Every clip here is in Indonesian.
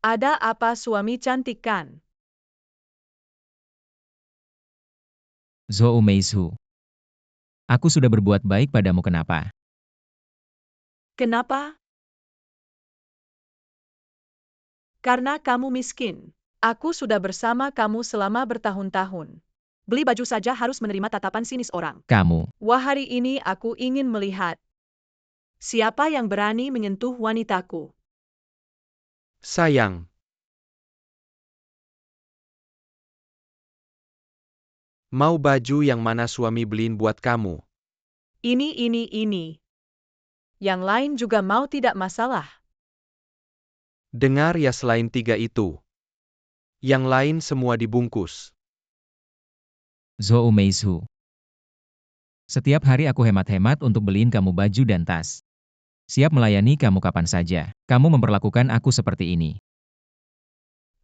Ada apa suami cantik kan? Zhou Meizhu. Aku sudah berbuat baik padamu, kenapa? Kenapa? Karena kamu miskin. Aku sudah bersama kamu selama bertahun-tahun. Beli baju saja harus menerima tatapan sinis orang. Kamu. Wah, hari ini aku ingin melihat siapa yang berani menyentuh wanitaku. Sayang. Mau baju yang mana suami beliin buat kamu? Ini. Yang lain juga mau tidak masalah. Dengar ya, selain 3 itu. Yang lain semua dibungkus. Zhou Meizhu. Setiap hari aku hemat-hemat untuk beliin kamu baju dan tas. Siap melayani kamu kapan saja. Kamu memperlakukan aku seperti ini.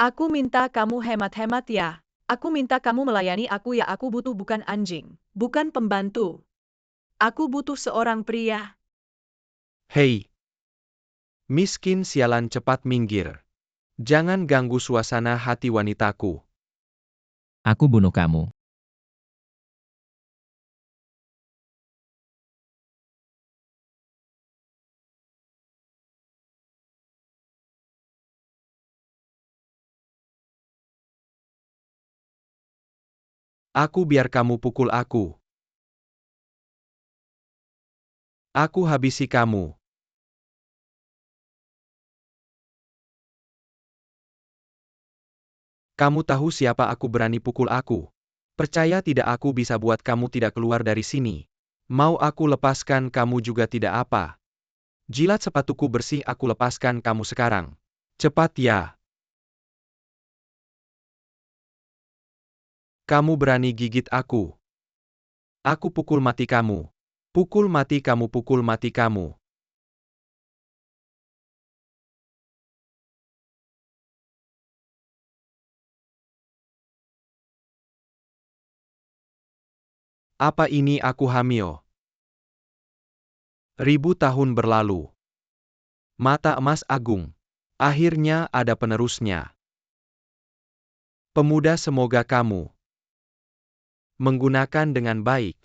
Aku minta kamu hemat-hemat ya. Aku minta kamu melayani aku ya. Aku butuh bukan anjing, bukan pembantu. Aku butuh seorang pria. Hei. Miskin sialan, cepat minggir. Jangan ganggu suasana hati wanitaku. Aku bunuh kamu. Aku biar kamu pukul aku. Aku habisi kamu. Kamu tahu siapa aku, berani pukul aku? Percaya tidak, aku bisa buat kamu tidak keluar dari sini. Mau aku lepaskan kamu juga tidak apa. Jilat sepatuku bersih, aku lepaskan kamu sekarang. Cepat ya. Kamu berani gigit aku. Aku pukul mati kamu. Pukul mati kamu, pukul mati kamu. Apa ini, aku hamil? 1000 tahun berlalu. Mata emas agung. Akhirnya ada penerusnya. Pemuda, semoga kamu menggunakan dengan baik.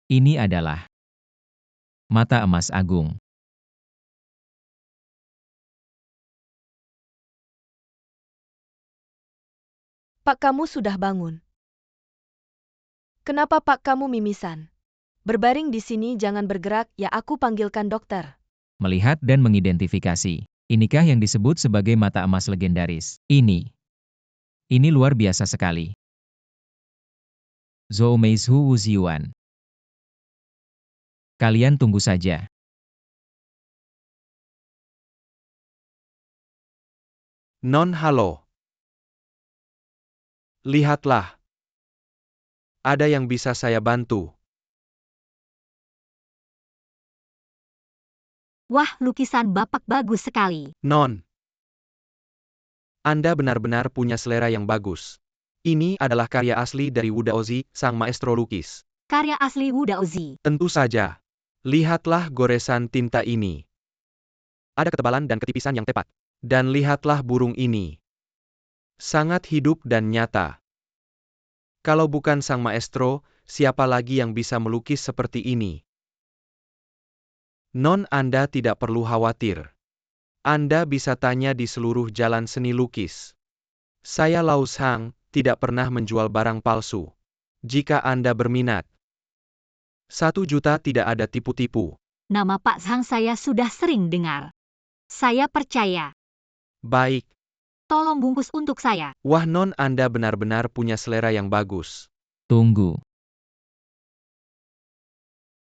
Ini adalah mata emas agung. Pak, kamu sudah bangun. Kenapa Pak kamu mimisan? Berbaring di sini, jangan bergerak ya, aku panggilkan dokter. Melihat dan mengidentifikasi. Inikah yang disebut sebagai mata emas legendaris? Ini luar biasa sekali. Zhou Meizhu Wuxiuan. Kalian tunggu saja. Non, halo. Lihatlah. Ada yang bisa saya bantu? Wah, lukisan Bapak bagus sekali. Non. Anda benar-benar punya selera yang bagus. Ini adalah karya asli dari Wu Daozi, sang maestro lukis. Karya asli Wu Daozi. Tentu saja. Lihatlah goresan tinta ini. Ada ketebalan dan ketipisan yang tepat. Dan lihatlah burung ini. Sangat hidup dan nyata. Kalau bukan sang maestro, siapa lagi yang bisa melukis seperti ini? Non, Anda tidak perlu khawatir. Anda bisa tanya di seluruh jalan seni lukis. Saya Lau Shang, tidak pernah menjual barang palsu. Jika Anda berminat. 1 juta, tidak ada tipu-tipu. Nama Pak Zhang saya sudah sering dengar. Saya percaya. Baik. Tolong bungkus untuk saya. Wah, Non, Anda benar-benar punya selera yang bagus. Tunggu.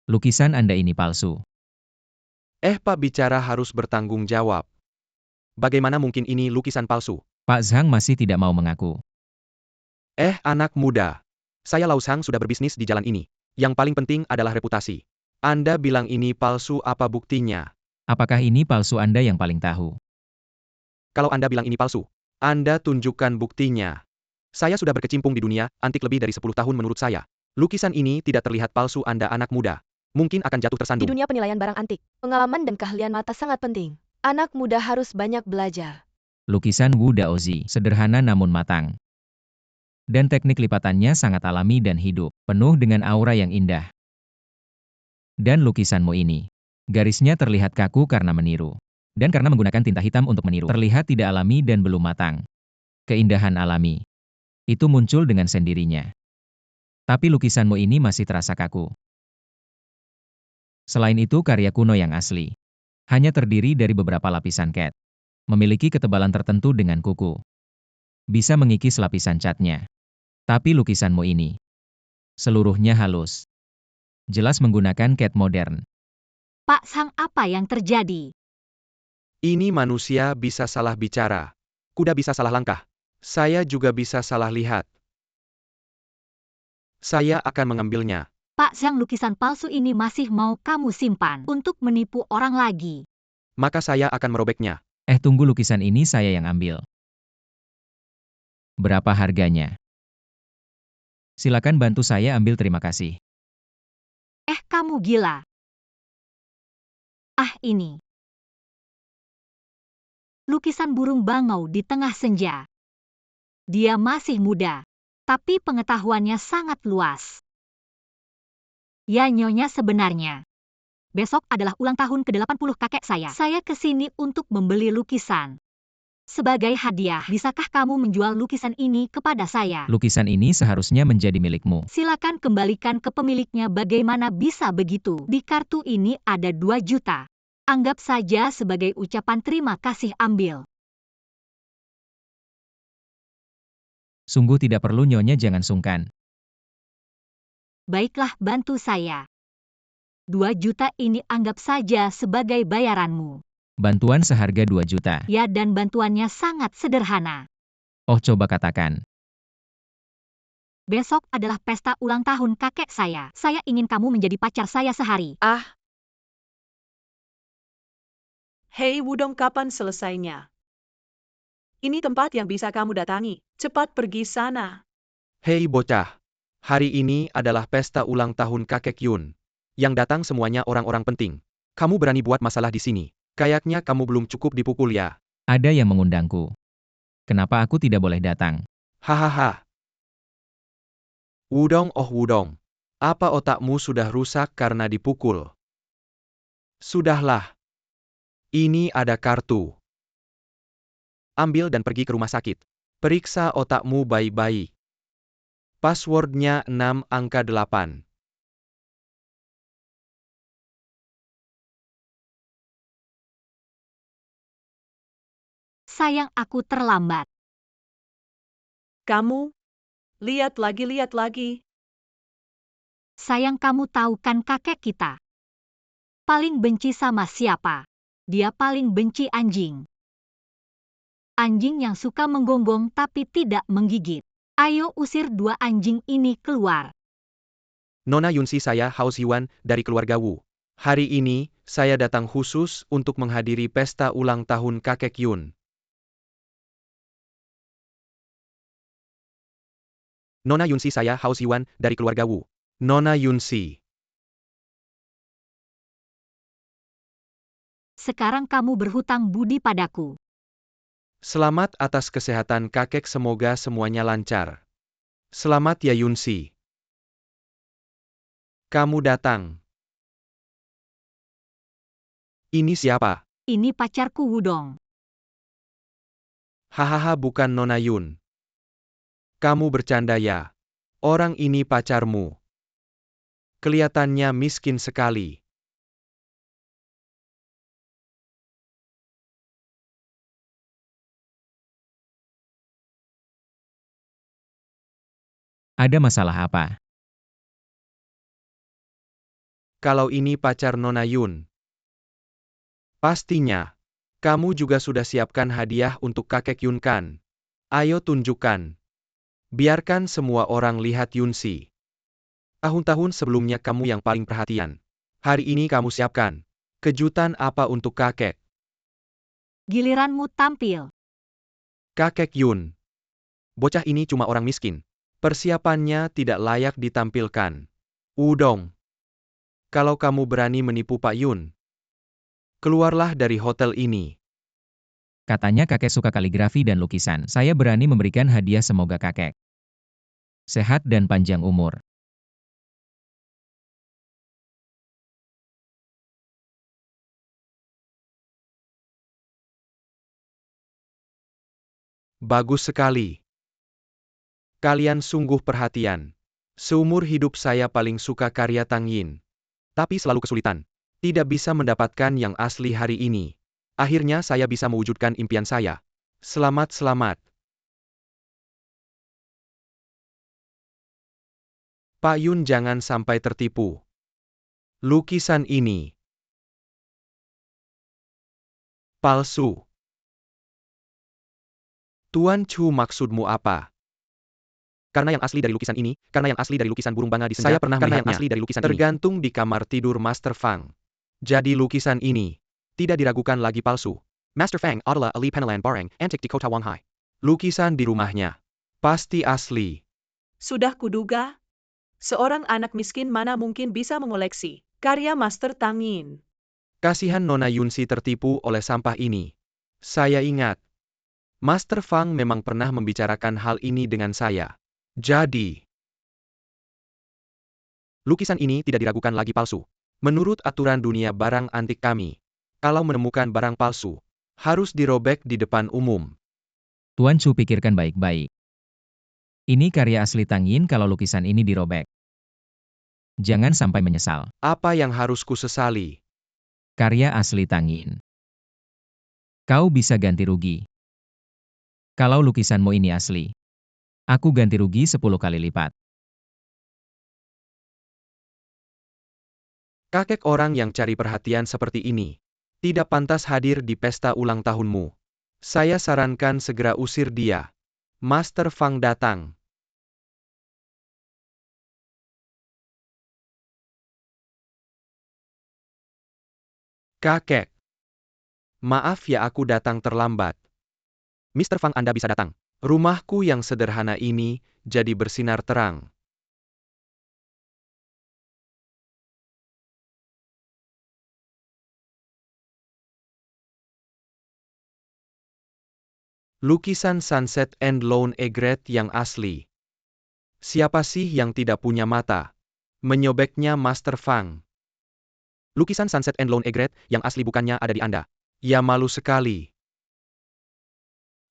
Lukisan Anda ini palsu. Pak bicara harus bertanggung jawab. Bagaimana mungkin ini lukisan palsu? Pak Zhang masih tidak mau mengaku. Anak muda. Saya Lau Shang sudah berbisnis di jalan ini. Yang paling penting adalah reputasi. Anda bilang ini palsu, apa buktinya? Apakah ini palsu Anda yang paling tahu? Kalau Anda bilang ini palsu, Anda tunjukkan buktinya. Saya sudah berkecimpung di dunia antik lebih dari 10 tahun menurut saya. Lukisan ini tidak terlihat palsu Anda anak muda. Mungkin akan jatuh Di tersandung. dunia penilaian barang antik, pengalaman dan keahlian mata sangat penting. Anak muda harus banyak belajar. Lukisan Wu Daozi, sederhana namun matang. Dan teknik lipatannya sangat alami dan hidup, penuh dengan aura yang indah. Dan lukisanmu ini, garisnya terlihat kaku karena meniru. Dan karena menggunakan tinta hitam untuk meniru, terlihat tidak alami dan belum matang. Keindahan alami. Itu muncul dengan sendirinya. Tapi lukisanmu ini masih terasa kaku. Selain itu karya kuno yang asli. Hanya terdiri dari beberapa lapisan cat. Memiliki ketebalan tertentu dengan kuku. Bisa mengikis lapisan catnya. Tapi lukisanmu ini, seluruhnya halus. Jelas menggunakan cat modern. Pak Sang, apa yang terjadi? Ini manusia bisa salah bicara. Kuda bisa salah langkah. Saya juga bisa salah lihat. Saya akan mengambilnya. Pak Sang, lukisan palsu ini masih mau kamu simpan untuk menipu orang lagi. Maka saya akan merobeknya. Tunggu, lukisan ini saya yang ambil. Berapa harganya? Silakan bantu saya ambil, terima kasih. Kamu gila. Ini. Lukisan burung bangau di tengah senja. Dia masih muda, tapi pengetahuannya sangat luas. Ya, Nyonya, sebenarnya. Besok adalah ulang tahun ke-80 kakek saya. Saya kesini untuk membeli lukisan. Sebagai hadiah, bisakah kamu menjual lukisan ini kepada saya? Lukisan ini seharusnya menjadi milikmu. Silakan kembalikan ke pemiliknya. Bagaimana bisa begitu? Di kartu ini ada 2 juta. Anggap saja sebagai ucapan terima kasih, ambil. Sungguh tidak perlu, Nyonya, jangan sungkan. Baiklah, bantu saya. 2 juta ini anggap saja sebagai bayaranmu. Bantuan seharga 2 juta. Ya, dan bantuannya sangat sederhana. Oh, coba katakan. Besok adalah pesta ulang tahun kakek saya. Saya ingin kamu menjadi pacar saya sehari. Hei Wudong, kapan selesainya? Ini tempat yang bisa kamu datangi. Cepat pergi sana. Hei bocah. Hari ini adalah pesta ulang tahun kakek Yun. Yang datang semuanya orang-orang penting. Kamu berani buat masalah di sini. Kayaknya kamu belum cukup dipukul ya. Ada yang mengundangku. Kenapa aku tidak boleh datang? Hahaha. Wudong, oh Wudong. Apa otakmu sudah rusak karena dipukul? Sudahlah. Ini ada kartu. Ambil dan pergi ke rumah sakit. Periksa otakmu baik-baik. Passwordnya 6 angka 8. Sayang, aku terlambat. Kamu? Lihat lagi. Sayang, kamu tahu kan kakek kita paling benci sama siapa? Dia paling benci anjing. Anjing yang suka menggonggong tapi tidak menggigit. Ayo usir 2 anjing ini keluar. Nona Yunsi, saya Hao Xiwan dari keluarga Wu. Hari ini, saya datang khusus untuk menghadiri pesta ulang tahun kakek Yun. Nona Yunsi, saya Hao Xiwan dari keluarga Wu. Nona Yunsi. Sekarang kamu berhutang budi padaku. Selamat atas kesehatan kakek, semoga semuanya lancar. Selamat ya Yunsi. Kamu datang. Ini siapa? Ini pacarku Wudong. Hahaha, bukan Nona Yun. Kamu bercanda ya? Orang ini pacarmu. Kelihatannya miskin sekali. Ada masalah apa? Kalau ini pacar Nona Yun. Pastinya. Kamu juga sudah siapkan hadiah untuk kakek Yun kan? Ayo tunjukkan. Biarkan semua orang lihat Yunsi. Tahun-tahun sebelumnya kamu yang paling perhatian. Hari ini kamu siapkan. Kejutan apa untuk kakek? Giliranmu tampil. Kakek Yun. Bocah ini cuma orang miskin. Persiapannya tidak layak ditampilkan. Udong. Kalau kamu berani menipu Pak Yun, keluarlah dari hotel ini. Katanya kakek suka kaligrafi dan lukisan. Saya berani memberikan hadiah semoga kakek sehat dan panjang umur. Bagus sekali. Kalian sungguh perhatian. Seumur hidup saya paling suka karya Tang Yin. Tapi selalu kesulitan. Tidak bisa mendapatkan yang asli hari ini. Akhirnya saya bisa mewujudkan impian saya. Selamat-selamat. Pak Yun jangan sampai tertipu. Lukisan ini palsu. Tuan Chu, maksudmu apa? Karena yang asli dari lukisan ini, karena yang asli dari lukisan burung banga di senja, saya pernah melihatnya. Yang asli dari lukisan tergantung di kamar tidur Master Fang. Jadi lukisan ini tidak diragukan lagi palsu. Master Fang adalah ahli penelan barang antik di kota Wanghai. Lukisan di rumahnya pasti asli. Sudah kuduga. Seorang anak miskin mana mungkin bisa mengoleksi karya Master Tang Yin. Kasihan Nona Yunsi tertipu oleh sampah ini. Saya ingat. Master Fang memang pernah membicarakan hal ini dengan saya. Jadi, lukisan ini tidak diragukan lagi palsu. Menurut aturan dunia barang antik kami, kalau menemukan barang palsu, harus dirobek di depan umum. Tuan Chu, pikirkan baik-baik. Ini karya asli Tang Yin, kalau lukisan ini dirobek, jangan sampai menyesal. Apa yang harus kusesali? Karya asli Tang Yin. Kau bisa ganti rugi. Kalau lukisanmu ini asli, aku ganti rugi 10 kali lipat. Kakek orang yang cari perhatian seperti ini tidak pantas hadir di pesta ulang tahunmu. Saya sarankan segera usir dia. Master Fang datang. Kakek. Maaf ya, aku datang terlambat. Mr. Fang, Anda bisa datang. Rumahku yang sederhana ini jadi bersinar terang. Lukisan Sunset and Lone Egret yang asli. Siapa sih yang tidak punya mata? Menyobeknya Master Fang. Lukisan Sunset and Lone Egret yang asli bukannya ada di Anda. Ya, malu sekali.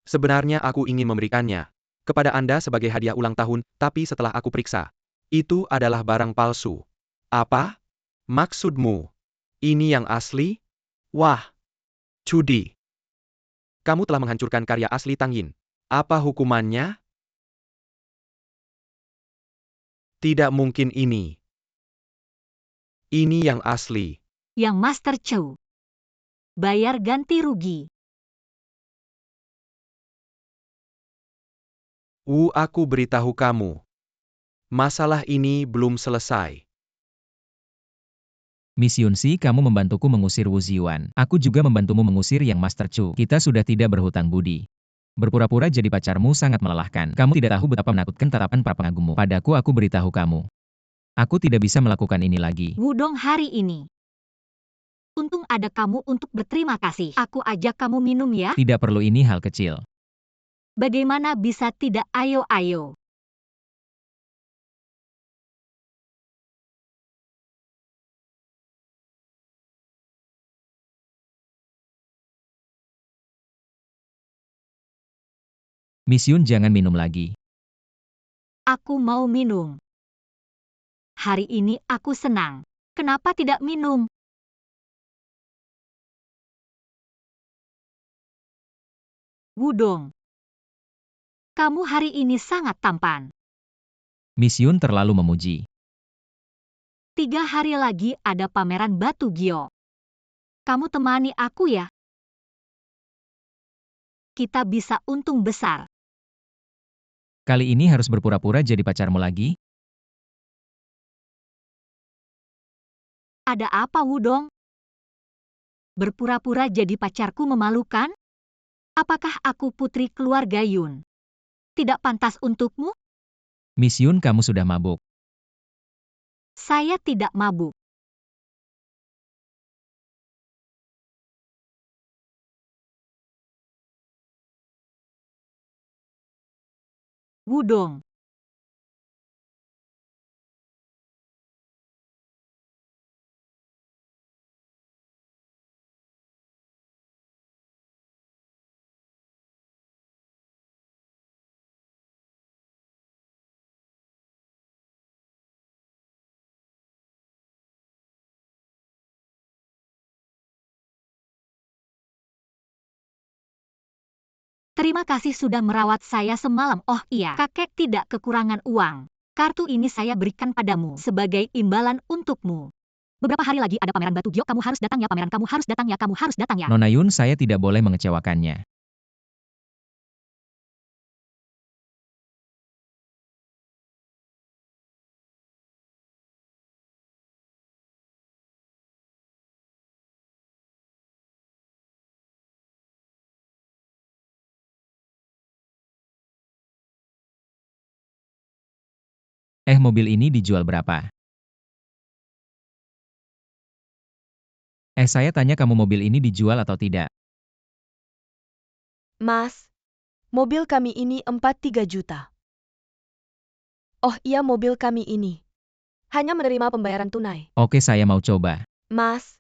Sebenarnya aku ingin memberikannya kepada Anda sebagai hadiah ulang tahun, tapi setelah aku periksa, itu adalah barang palsu. Apa? Maksudmu? Ini yang asli? Wah, judi. Kamu telah menghancurkan karya asli Tang Yin. Apa hukumannya? Tidak mungkin ini. Ini yang asli. Yang Master Chu. Bayar ganti rugi. Aku beritahu kamu. Masalah ini belum selesai. Miss Yunsi, kamu membantuku mengusir Wu Ziyuan. Aku juga membantumu mengusir yang Master Chu. Kita sudah tidak berhutang budi. Berpura-pura jadi pacarmu sangat melelahkan. Kamu tidak tahu betapa menakutkan tatapan para pengagummu. Padaku, aku beritahu kamu. Aku tidak bisa melakukan ini lagi. Wudong hari ini. Untung ada kamu untuk berterima kasih. Aku ajak kamu minum ya. Tidak perlu, ini hal kecil. Bagaimana bisa tidak? Ayo. Miss Yun, jangan minum lagi. Aku mau minum. Hari ini aku senang. Kenapa tidak minum? Wudong. Kamu hari ini sangat tampan. Miss Yun terlalu memuji. 3 hari lagi ada pameran batu gio. Kamu temani aku ya. Kita bisa untung besar. Kali ini harus berpura-pura jadi pacarmu lagi? Ada apa, Wudong? Berpura-pura jadi pacarku memalukan? Apakah aku putri keluarga Yun? Tidak pantas untukmu? Miss Yun, kamu sudah mabuk. Saya tidak mabuk. Wudong. Terima kasih sudah merawat saya semalam. Oh iya, kakek tidak kekurangan uang. Kartu ini saya berikan padamu sebagai imbalan untukmu. Beberapa hari lagi ada pameran batu giok, kamu harus datang ya, pameran kamu harus datang ya, kamu harus datang ya. Nona Yun, saya tidak boleh mengecewakannya. Mobil ini dijual berapa? Saya tanya kamu, mobil ini dijual atau tidak? Mas, mobil kami ini 43 juta. Oh iya, mobil kami ini. Hanya menerima pembayaran tunai. Oke, saya mau coba. Mas,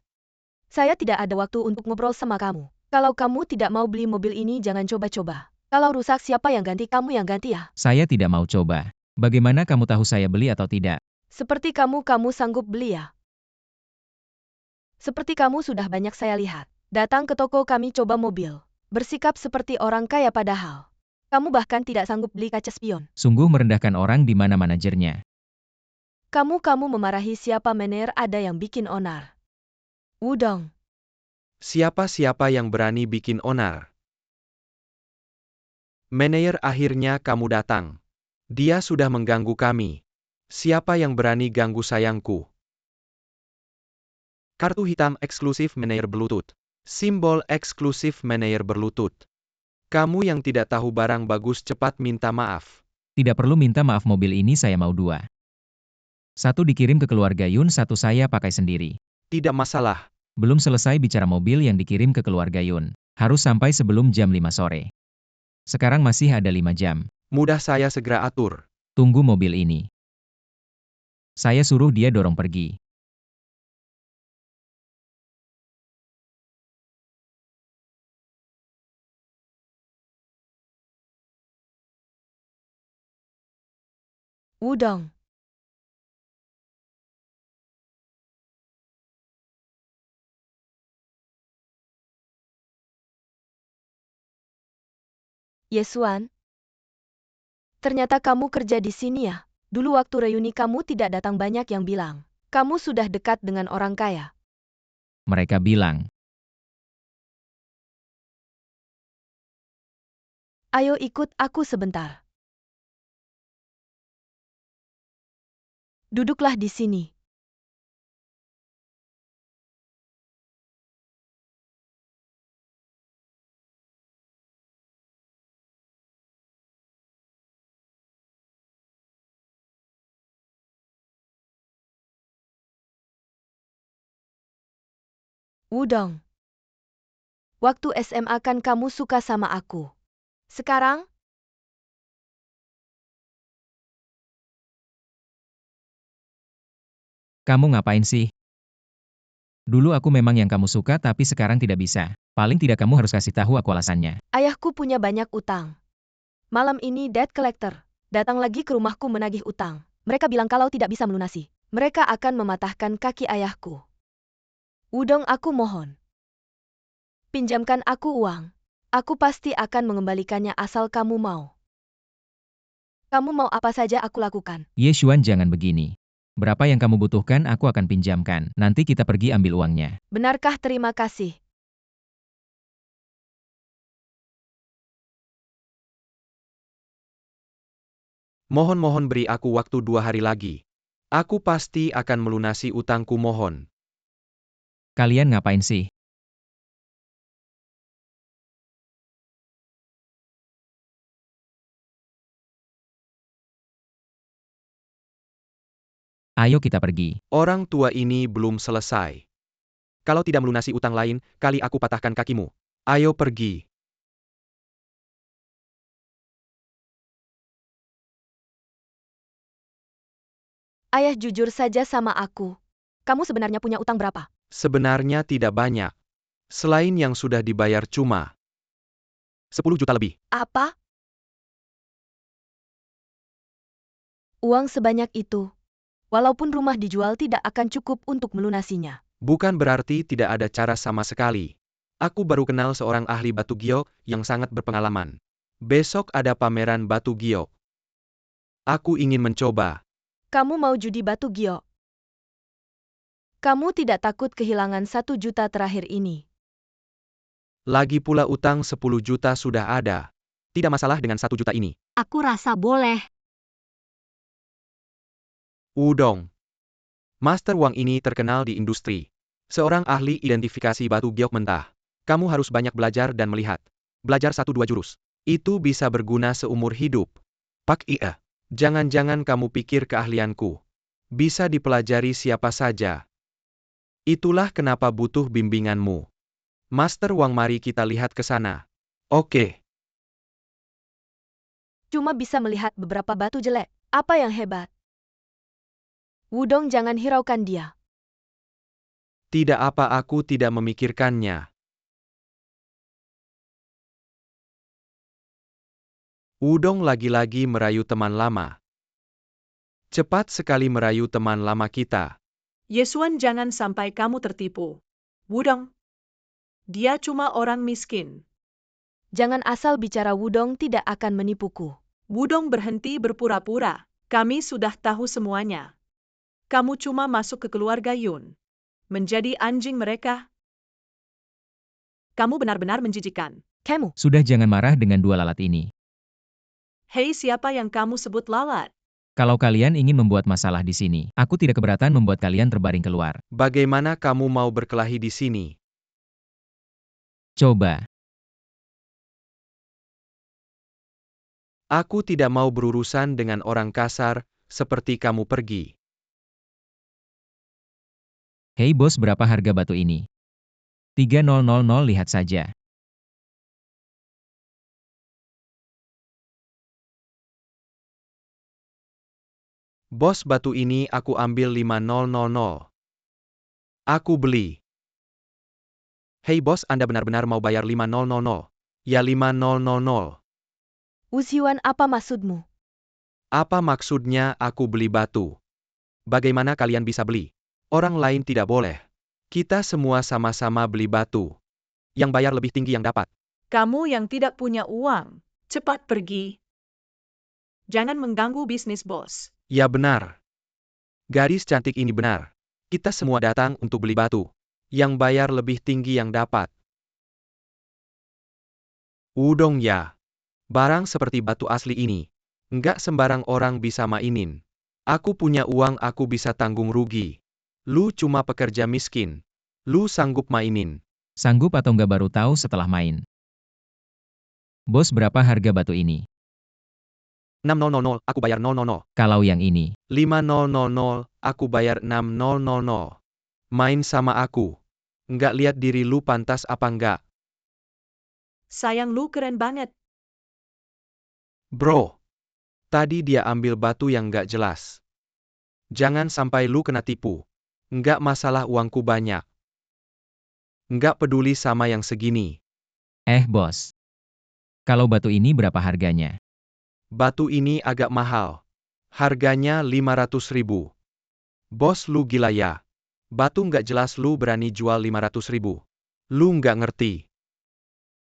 saya tidak ada waktu untuk ngobrol sama kamu. Kalau kamu tidak mau beli mobil ini, jangan coba-coba. Kalau rusak, siapa yang ganti? Kamu yang ganti ya. Saya tidak mau coba. Bagaimana kamu tahu saya beli atau tidak? Seperti kamu sanggup beli ya. Seperti kamu sudah banyak saya lihat. Datang ke toko kami coba mobil. Bersikap seperti orang kaya padahal kamu bahkan tidak sanggup beli kaca spion. Sungguh merendahkan orang, di mana manajernya. Kamu memarahi siapa? Mener ada yang bikin onar. Wudong. Siapa-siapa yang berani bikin onar? Manajer, akhirnya kamu datang. Dia sudah mengganggu kami. Siapa yang berani ganggu sayangku? Kartu hitam eksklusif manajer Bluetooth. Simbol eksklusif manajer berlutut. Kamu yang tidak tahu barang bagus, cepat minta maaf. Tidak perlu minta maaf, mobil ini saya mau 2. 1 dikirim ke keluarga Yun, 1 saya pakai sendiri. Tidak masalah. Belum selesai bicara, mobil yang dikirim ke keluarga Yun harus sampai sebelum jam 5 sore. Sekarang masih ada 5 jam. Mudah, saya segera atur. Tunggu mobil ini. Saya suruh dia dorong pergi. Wudong. Yesuan, ternyata kamu kerja di sini ya. Dulu waktu reuni kamu tidak datang, banyak yang bilang kamu sudah dekat dengan orang kaya. Mereka bilang, Ayo ikut aku sebentar. Duduklah di sini. Wudong. Waktu SMA kan kamu suka sama aku. Sekarang? kamu ngapain sih? Dulu aku memang yang kamu suka, tapi sekarang tidak bisa. Paling tidak kamu harus kasih tahu aku alasannya. Ayahku punya banyak utang. Malam ini debt collector datang lagi ke rumahku menagih utang. Mereka bilang kalau tidak bisa melunasi, mereka akan mematahkan kaki ayahku. Wudong, aku mohon. Pinjamkan aku uang. Aku pasti akan mengembalikannya asal kamu mau. Kamu mau apa saja aku lakukan. Yesuan, jangan begini. Berapa yang kamu butuhkan aku akan pinjamkan. Nanti kita pergi ambil uangnya. Benarkah? Terima kasih. Mohon beri aku waktu 2 hari lagi. Aku pasti akan melunasi utangku, mohon. Kalian ngapain sih? Ayo kita pergi. Orang tua ini belum selesai. Kalau tidak melunasi utang lain, kali aku patahkan kakimu. Ayo pergi. Ayah jujur saja sama aku. Kamu sebenarnya punya utang berapa? Sebenarnya tidak banyak. Selain yang sudah dibayar cuma 10 juta lebih. Apa? Uang sebanyak itu. Walaupun rumah dijual tidak akan cukup untuk melunasinya. Bukan berarti tidak ada cara sama sekali. Aku baru kenal seorang ahli batu giok yang sangat berpengalaman. Besok ada pameran batu giok. Aku ingin mencoba. Kamu mau judi batu giok? Kamu tidak takut kehilangan 1 juta terakhir ini? Lagi pula utang 10 juta sudah ada. Tidak masalah dengan 1 juta ini. Aku rasa boleh. Udong. Master Wang ini terkenal di industri. Seorang ahli identifikasi batu giok mentah. Kamu harus banyak belajar dan melihat. Belajar 1-2 jurus. Itu bisa berguna seumur hidup. Pak Ia. Jangan-jangan kamu pikir keahlianku bisa dipelajari siapa saja. Itulah kenapa butuh bimbinganmu. Master Wang, mari kita lihat ke sana. Oke. Cuma bisa melihat beberapa batu jelek. Apa yang hebat? Wudong, jangan hiraukan dia. Tidak apa, aku tidak memikirkannya. Wudong lagi-lagi merayu teman lama. Cepat sekali merayu teman lama kita. Yesuan, jangan sampai kamu tertipu. Wudong. Dia cuma orang miskin. Jangan asal bicara, Wudong tidak akan menipuku. Wudong, berhenti berpura-pura. Kami sudah tahu semuanya. Kamu cuma masuk ke keluarga Yun. Menjadi anjing mereka. Kamu benar-benar menjijikan. Kamu, Sudah, jangan marah dengan dua lalat ini. Hei, siapa yang kamu sebut lalat? Kalau kalian ingin membuat masalah di sini, aku tidak keberatan membuat kalian terbaring keluar. Bagaimana kamu mau berkelahi di sini? Coba. Aku tidak mau berurusan dengan orang kasar, seperti kamu. Pergi. Hei bos, berapa harga batu ini? 3.000, lihat saja. Bos, batu ini aku ambil 5.000. Aku beli. Hei bos, Anda benar-benar mau bayar 5.000? Ya 5.000. Wuxiuan, apa maksudmu? Apa maksudnya aku beli batu? Bagaimana kalian bisa beli? Orang lain tidak boleh. Kita semua sama-sama beli batu. Yang bayar lebih tinggi yang dapat. Kamu yang tidak punya uang, cepat pergi. Jangan mengganggu bisnis bos. Ya benar. Gadis cantik ini benar. Kita semua datang untuk beli batu. Yang bayar lebih tinggi yang dapat. Wudong ya. Barang seperti batu asli ini. Enggak sembarang orang bisa mainin. Aku punya uang, aku bisa tanggung rugi. Lu cuma pekerja miskin. Lu sanggup mainin. Sanggup atau nggak baru tahu setelah main. Bos, berapa harga batu ini? 6.000, aku bayar 0.000. Kalau yang ini, 5.000, aku bayar 6.000. Main sama aku. Enggak lihat diri lu pantas apa enggak? Sayang, lu keren banget. Bro. Tadi dia ambil batu yang enggak jelas. Jangan sampai lu kena tipu. Enggak masalah, uangku banyak. Enggak peduli sama yang segini. bos. Kalau batu ini berapa harganya? Batu ini agak mahal. Harganya 500.000. Bos, lu gila ya? Batu nggak jelas lu berani jual 500.000. Lu nggak ngerti.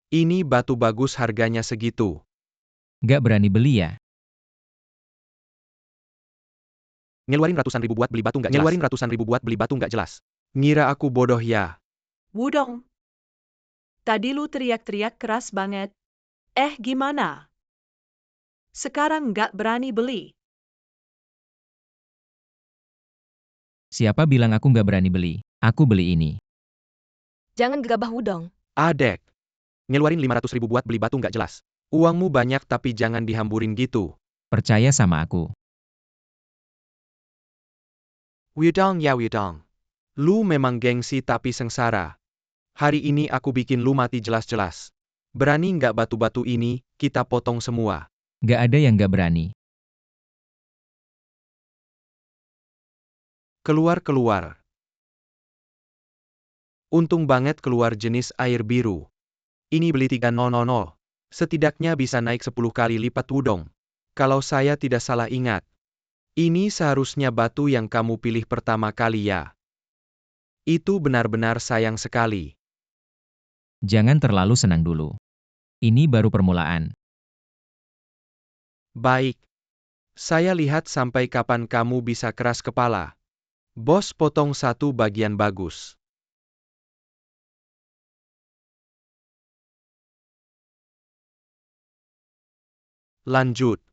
Ini batu bagus harganya segitu. Nggak berani beli ya? Ngeluarin ratusan ribu buat beli batu nggak jelas. Ngeluarin ratusan ribu buat beli batu nggak jelas. Ngira aku bodoh ya? Wudong. Tadi lu teriak-teriak keras banget. Gimana? Sekarang nggak berani beli. Siapa bilang aku nggak berani beli? Aku beli ini. Jangan gegabah, Wudong. Adek. Ngeluarin 500.000 buat beli batu nggak jelas. Uangmu banyak tapi jangan dihamburin gitu. Percaya sama aku. Wudong ya Wudong. Lu memang gengsi tapi sengsara. Hari ini aku bikin lu mati jelas-jelas. Berani nggak batu-batu ini, kita potong semua. Gak ada yang gak berani. Keluar-keluar. Untung banget keluar jenis air biru. Ini beli 3.000. Setidaknya bisa naik 10 kali lipat Wudong. Kalau saya tidak salah ingat. Ini seharusnya batu yang kamu pilih pertama kali ya. Itu benar-benar sayang sekali. Jangan terlalu senang dulu. Ini baru permulaan. Baik. Saya lihat sampai kapan kamu bisa keras kepala. Bos potong satu bagian bagus. Lanjut.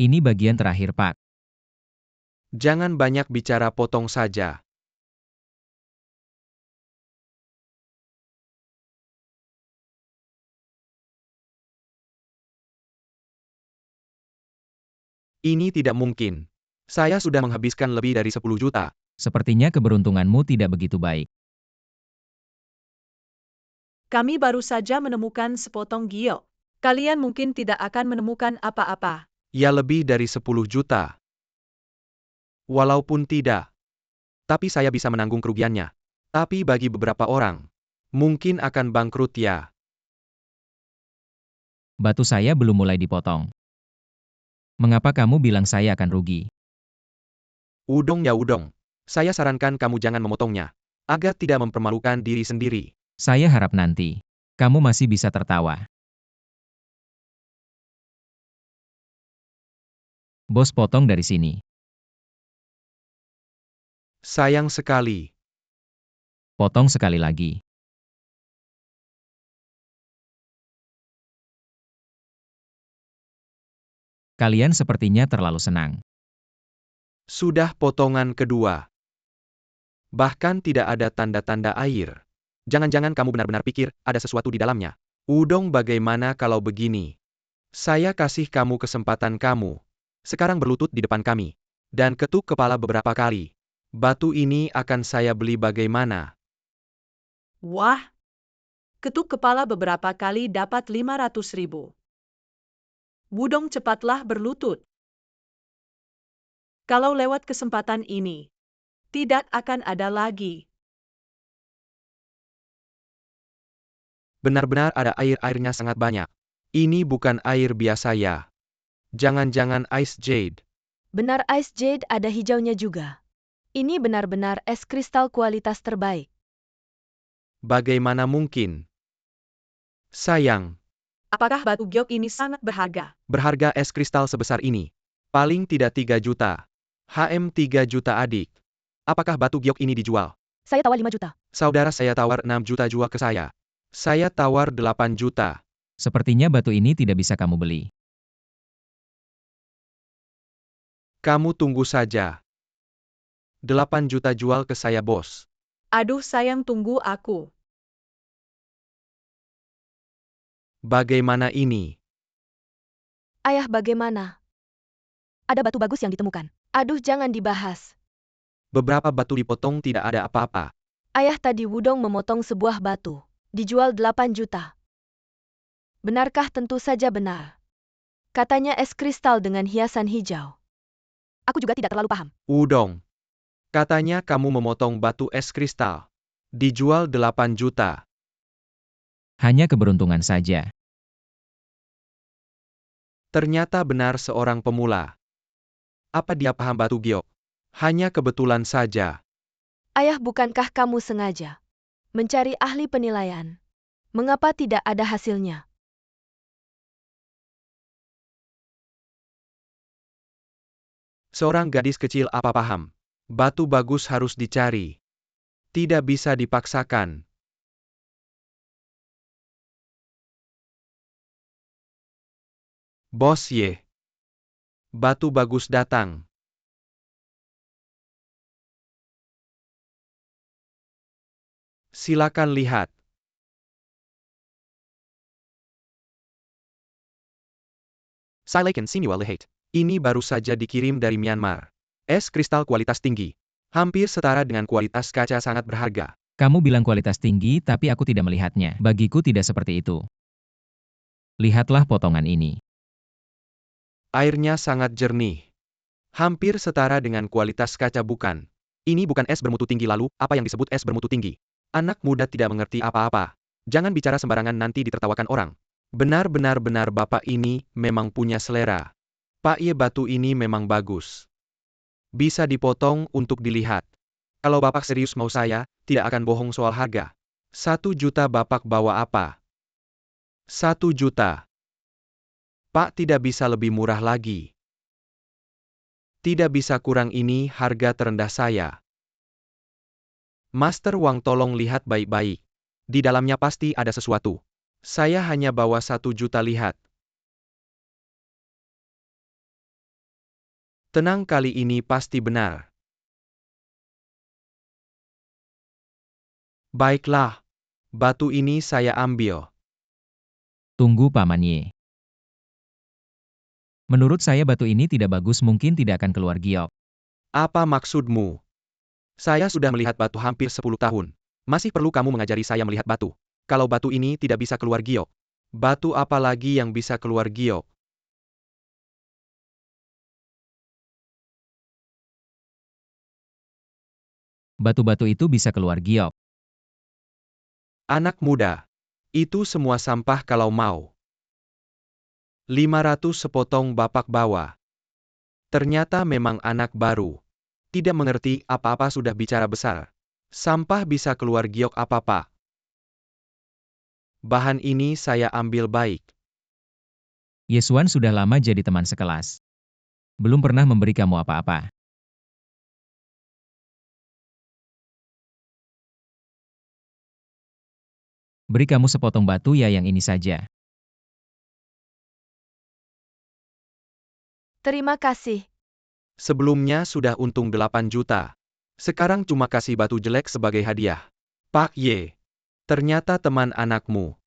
Ini bagian terakhir, Pak. Jangan banyak bicara, potong saja. Ini tidak mungkin. Saya sudah menghabiskan lebih dari 10 juta. Sepertinya keberuntunganmu tidak begitu baik. Kami baru saja menemukan sepotong giok. Kalian mungkin tidak akan menemukan apa-apa. Ya lebih dari 10 juta. Walaupun tidak. Tapi saya bisa menanggung kerugiannya. Tapi bagi beberapa orang, mungkin akan bangkrut ya. Batu saya belum mulai dipotong. Mengapa kamu bilang saya akan rugi? Wudong ya Wudong. Saya sarankan kamu jangan memotongnya. Agar tidak mempermalukan diri sendiri. Saya harap nanti kamu masih bisa tertawa. Bos potong dari sini. Sayang sekali. Potong sekali lagi. Kalian sepertinya terlalu senang. Sudah potongan kedua. Bahkan tidak ada tanda-tanda air. Jangan-jangan kamu benar-benar pikir ada sesuatu di dalamnya. Wudong, bagaimana kalau begini? Saya kasih kamu kesempatan kamu. Sekarang berlutut di depan kami. Dan ketuk kepala beberapa kali. Batu ini akan saya beli bagaimana? Wah! Ketuk kepala beberapa kali dapat 500.000. Wudong, cepatlah berlutut. Kalau lewat kesempatan ini, tidak akan ada lagi. Benar-benar ada air-airnya sangat banyak. Ini bukan air biasa ya. Jangan-jangan Ice Jade. Benar, Ice Jade ada hijaunya juga. Ini benar-benar es kristal kualitas terbaik. Bagaimana mungkin? Sayang. Apakah batu giok ini sangat berharga? Berharga es kristal sebesar ini. Paling tidak 3 juta. HM 3 juta adik. Apakah batu giok ini dijual? Saya tawar 5 juta. Saudara saya tawar 6 juta, jual ke saya. Saya tawar 8 juta. Sepertinya batu ini tidak bisa kamu beli. Kamu tunggu saja. 8 juta jual ke saya, bos. Aduh sayang, tunggu aku. Bagaimana ini? Ayah, bagaimana? Ada batu bagus yang ditemukan. Aduh, jangan dibahas. Beberapa batu dipotong, tidak ada apa-apa. Ayah, tadi Wudong memotong sebuah batu. Dijual 8 juta. Benarkah? Tentu saja benar. Katanya es kristal dengan hiasan hijau. Aku juga tidak terlalu paham. Wudong. Katanya kamu memotong batu es kristal. Dijual 8 juta. Hanya keberuntungan saja. Ternyata benar seorang pemula. Apa dia paham batu giok? Hanya kebetulan saja. Ayah, bukankah kamu sengaja mencari ahli penilaian? Mengapa tidak ada hasilnya? Seorang gadis kecil apa paham? Batu bagus harus dicari. Tidak bisa dipaksakan. Bos Ye. Batu bagus datang. Silakan lihat. Silakan Sinua lihat. Ini baru saja dikirim dari Myanmar. Es kristal kualitas tinggi. Hampir setara dengan kualitas kaca sangat berharga. Kamu bilang kualitas tinggi tapi aku tidak melihatnya. Bagiku tidak seperti itu. Lihatlah potongan ini. Airnya sangat jernih. Hampir setara dengan kualitas kaca bukan. Ini bukan es bermutu tinggi lalu, apa yang disebut es bermutu tinggi? Anak muda tidak mengerti apa-apa. Jangan bicara sembarangan nanti ditertawakan orang. Benar-benar bapak ini memang punya selera. Pak Ye, batu ini memang bagus. Bisa dipotong untuk dilihat. Kalau bapak serius mau saya, tidak akan bohong soal harga. 1 juta bapak bawa apa? 1 juta. Pak, tidak bisa lebih murah lagi. Tidak bisa kurang, ini harga terendah saya. Master Wang, tolong lihat baik-baik. Di dalamnya pasti ada sesuatu. Saya hanya bawa 1 juta, lihat. Tenang, kali ini pasti benar. Baiklah. Batu ini saya ambil. Tunggu Paman Ye. Menurut saya batu ini tidak bagus, mungkin tidak akan keluar giok. Apa maksudmu? Saya sudah melihat batu hampir 10 tahun. Masih perlu kamu mengajari saya melihat batu. Kalau batu ini tidak bisa keluar giok. Batu apa lagi yang bisa keluar giok? Batu-batu itu bisa keluar giok. Anak muda. Itu semua sampah kalau mau. 500 sepotong bapak bawa. Ternyata memang anak baru. Tidak mengerti apa-apa sudah bicara besar. Sampah bisa keluar giok apa pak? Bahan ini saya ambil baik. Yesuan sudah lama jadi teman sekelas. Belum pernah memberi kamu apa-apa. Beri kamu sepotong batu ya, yang ini saja. Terima kasih. Sebelumnya sudah untung 8 juta. Sekarang cuma kasih batu jelek sebagai hadiah. Pak Ye. Ternyata teman anakmu.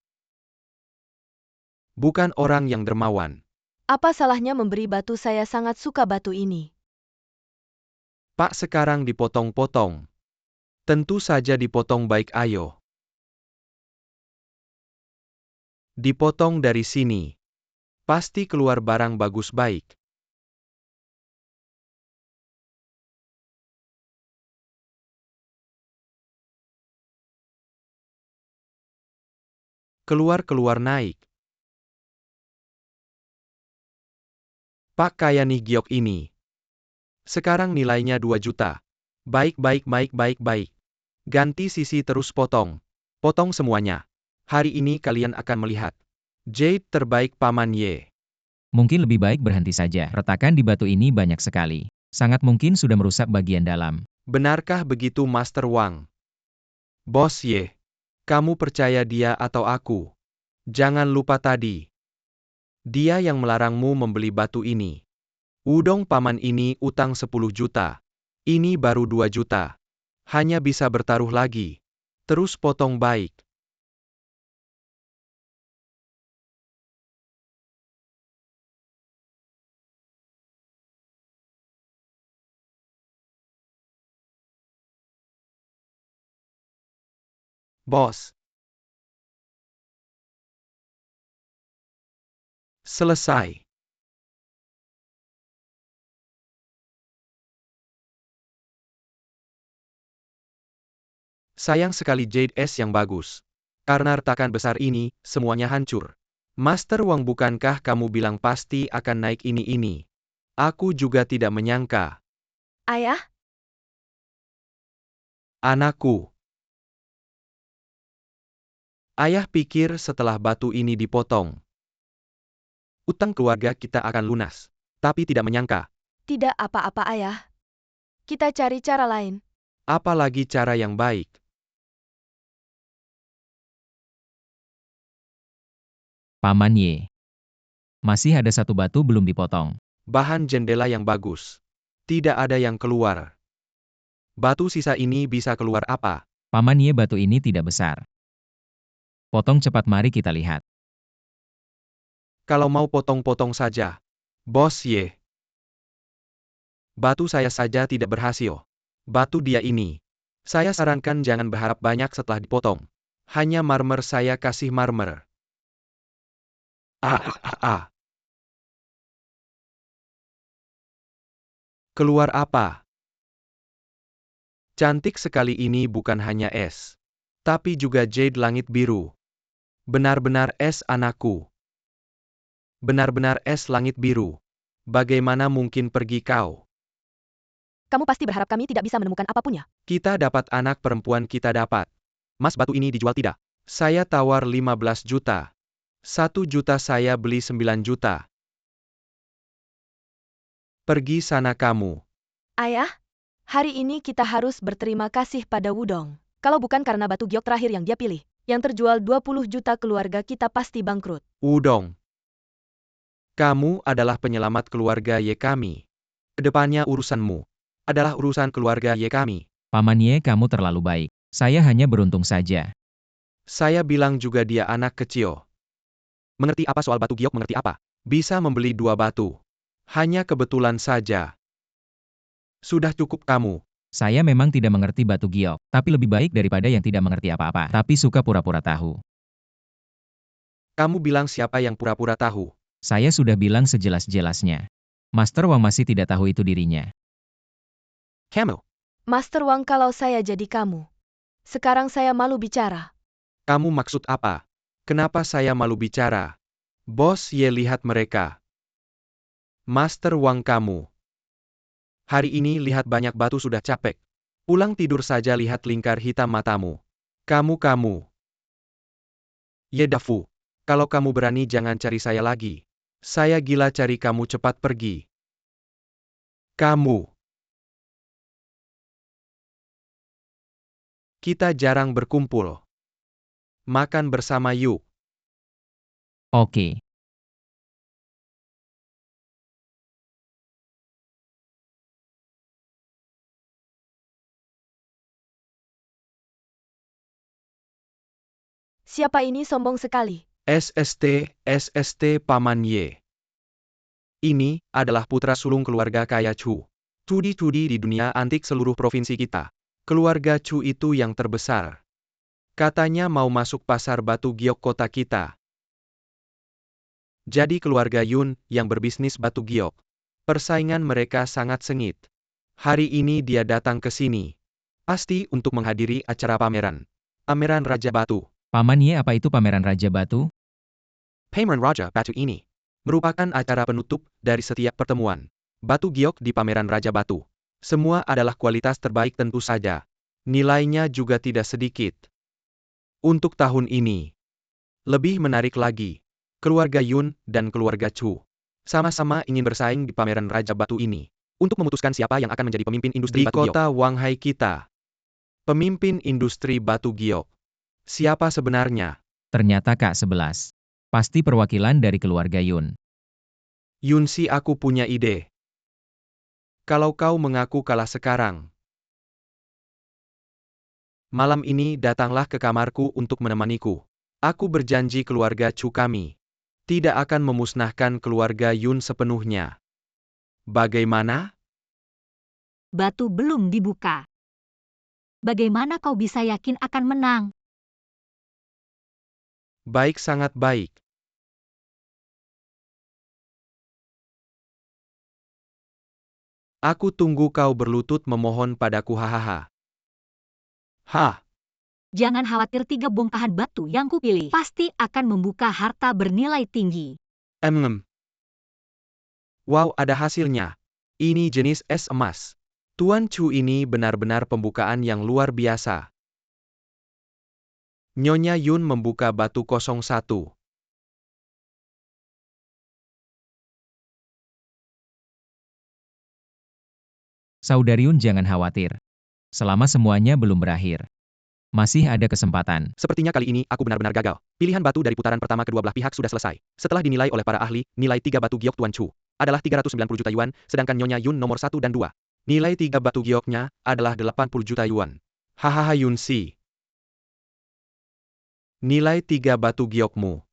Bukan orang yang dermawan. Apa salahnya memberi batu? Saya sangat suka batu ini. Pak, sekarang dipotong-potong. Tentu saja dipotong baik, ayo. Dipotong dari sini. Pasti keluar barang bagus baik. Keluar naik. Pak, kaya nih giok ini. Sekarang nilainya 2 juta. Baik. Ganti sisi terus potong. Potong semuanya. Hari ini kalian akan melihat. Jade terbaik Paman Ye. Mungkin lebih baik berhenti saja. Retakan di batu ini banyak sekali. Sangat mungkin sudah merusak bagian dalam. Benarkah begitu Master Wang? Bos Ye. Kamu percaya dia atau aku? Jangan lupa tadi. Dia yang melarangmu membeli batu ini. Udong paman ini utang 10 juta. Ini baru 2 juta. Hanya bisa bertaruh lagi. Terus potong baik. Bos. Selesai. Sayang sekali Jade S yang bagus. Karena retakan besar ini, semuanya hancur. Master Wang, bukankah kamu bilang pasti akan naik ini? Aku juga tidak menyangka. Ayah? Anakku. Ayah pikir setelah batu ini dipotong, utang keluarga kita akan lunas. Tapi tidak menyangka. Tidak apa-apa ayah. Kita cari cara lain. Apalagi cara yang baik. Paman Ye. Masih ada satu batu belum dipotong. Bahan jendela yang bagus. Tidak ada yang keluar. Batu sisa ini bisa keluar apa? Paman Ye, batu ini tidak besar. Potong cepat, mari kita lihat. Kalau mau potong-potong saja. Bos Ye. Batu saya saja tidak berhasil. Batu dia ini. Saya sarankan jangan berharap banyak setelah dipotong. Hanya marmer, saya kasih marmer. Keluar apa? Cantik sekali, ini bukan hanya es. Tapi juga jade langit biru. Benar-benar es, anakku. Benar-benar es langit biru. Bagaimana mungkin pergi kau? Kamu pasti berharap kami tidak bisa menemukan apapunnya. Kita dapat, anak perempuan kita dapat. Mas, batu ini dijual tidak? Saya tawar 15 juta. 1 juta saya beli 9 juta. Pergi sana kamu. Ayah, hari ini kita harus berterima kasih pada Wudong. Kalau bukan karena batu giok terakhir yang dia pilih, yang terjual 20 juta, keluarga kita pasti bangkrut. Wudong. Kamu adalah penyelamat keluarga Ye kami. Kedepannya urusanmu adalah urusan keluarga Ye kami. Paman Ye, kamu terlalu baik. Saya hanya beruntung saja. Saya bilang juga dia anak kecil. Mengerti apa soal batu giok, mengerti apa? Bisa membeli 2 batu. Hanya kebetulan saja. Sudah cukup kamu. Saya memang tidak mengerti batu giok, tapi lebih baik daripada yang tidak mengerti apa-apa, tapi suka pura-pura tahu. Kamu bilang siapa yang pura-pura tahu? Saya sudah bilang sejelas-jelasnya. Master Wang masih tidak tahu itu dirinya. Kamu. Master Wang, kalau saya jadi kamu. Sekarang saya malu bicara. Kamu maksud apa? Kenapa saya malu bicara? Bos Ye, lihat mereka. Master Wang, kamu. Hari ini lihat banyak batu sudah capek. Pulang tidur saja, lihat lingkar hitam matamu. Kamu. Ye Dafu. Kalau kamu berani jangan cari saya lagi. Saya gila cari kamu, cepat pergi. Kamu. Kita jarang berkumpul. Makan bersama yuk. Oke. Siapa ini sombong sekali? SST Paman Ye. Ini adalah putra sulung keluarga kaya Chu. Tudi-tudi di dunia antik seluruh provinsi kita. Keluarga Chu itu yang terbesar. Katanya mau masuk pasar batu giok kota kita. Jadi keluarga Yun yang berbisnis batu giok. Persaingan mereka sangat sengit. Hari ini dia datang ke sini. Pasti untuk menghadiri acara pameran. Pameran Raja Batu. Paman Ye, apa itu pameran Raja Batu? Pameran Raja Batu ini merupakan acara penutup dari setiap pertemuan batu giok di pameran Raja Batu. Semua adalah kualitas terbaik tentu saja. Nilainya juga tidak sedikit. Untuk tahun ini, lebih menarik lagi. Keluarga Yun dan keluarga Chu sama-sama ingin bersaing di pameran Raja Batu ini untuk memutuskan siapa yang akan menjadi pemimpin industri batu giok. Di kota Wanghai kita, pemimpin industri batu giok. Siapa sebenarnya? Ternyata K11. Pasti perwakilan dari keluarga Yun. Yunsi, aku punya ide. Kalau kau mengaku kalah sekarang, malam ini datanglah ke kamarku untuk menemaniku. Aku berjanji keluarga Chu kami tidak akan memusnahkan keluarga Yun sepenuhnya. Bagaimana? Batu belum dibuka. Bagaimana kau bisa yakin akan menang? Baik, sangat baik. Aku tunggu kau berlutut memohon padaku, hahaha. Hah? Jangan khawatir, 3 bongkahan batu yang kupilih pasti akan membuka harta bernilai tinggi. Wow, ada hasilnya. Ini jenis es emas. Tuan Chu ini benar-benar pembukaan yang luar biasa. Nyonya Yun membuka batu 01. Saudari Yun, jangan khawatir. Selama semuanya belum berakhir, masih ada kesempatan. Sepertinya kali ini aku benar-benar gagal. Pilihan batu dari putaran pertama kedua belah pihak sudah selesai. Setelah dinilai oleh para ahli, nilai 3 batu giok Tuan Chu adalah 390 juta yuan, sedangkan Nyonya Yun nomor 1 dan 2. Nilai 3 batu gioknya adalah 80 juta yuan. Hahaha, Yun Si. Nilai 3 batu giokmu.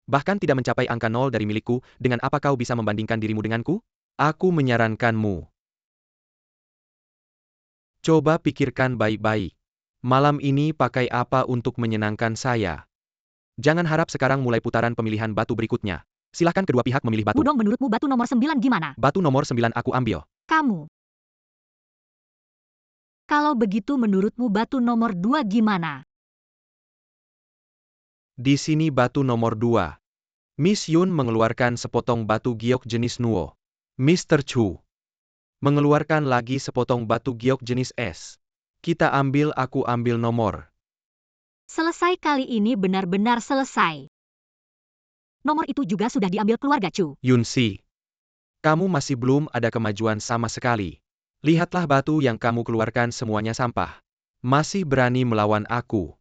Bahkan tidak mencapai angka 0 dari milikku, dengan apa kau bisa membandingkan dirimu denganku? Aku menyarankanmu. Coba pikirkan baik-baik. Malam ini pakai apa untuk menyenangkan saya? Jangan harap sekarang mulai putaran pemilihan batu berikutnya. Silahkan kedua pihak memilih batu. Wudong, menurutmu batu nomor 9 gimana? Batu nomor 9 aku ambil. Kamu. Kalau begitu menurutmu batu nomor 2 gimana? Di sini batu nomor 2. Miss Yun mengeluarkan sepotong batu giok jenis Nuo. Mr. Chu mengeluarkan lagi sepotong batu giok jenis S. Kita ambil, aku ambil nomor. Selesai kali ini, benar-benar selesai. Nomor itu juga sudah diambil keluarga Chu. Yun Si, kamu masih belum ada kemajuan sama sekali. Lihatlah batu yang kamu keluarkan, semuanya sampah. Masih berani melawan aku.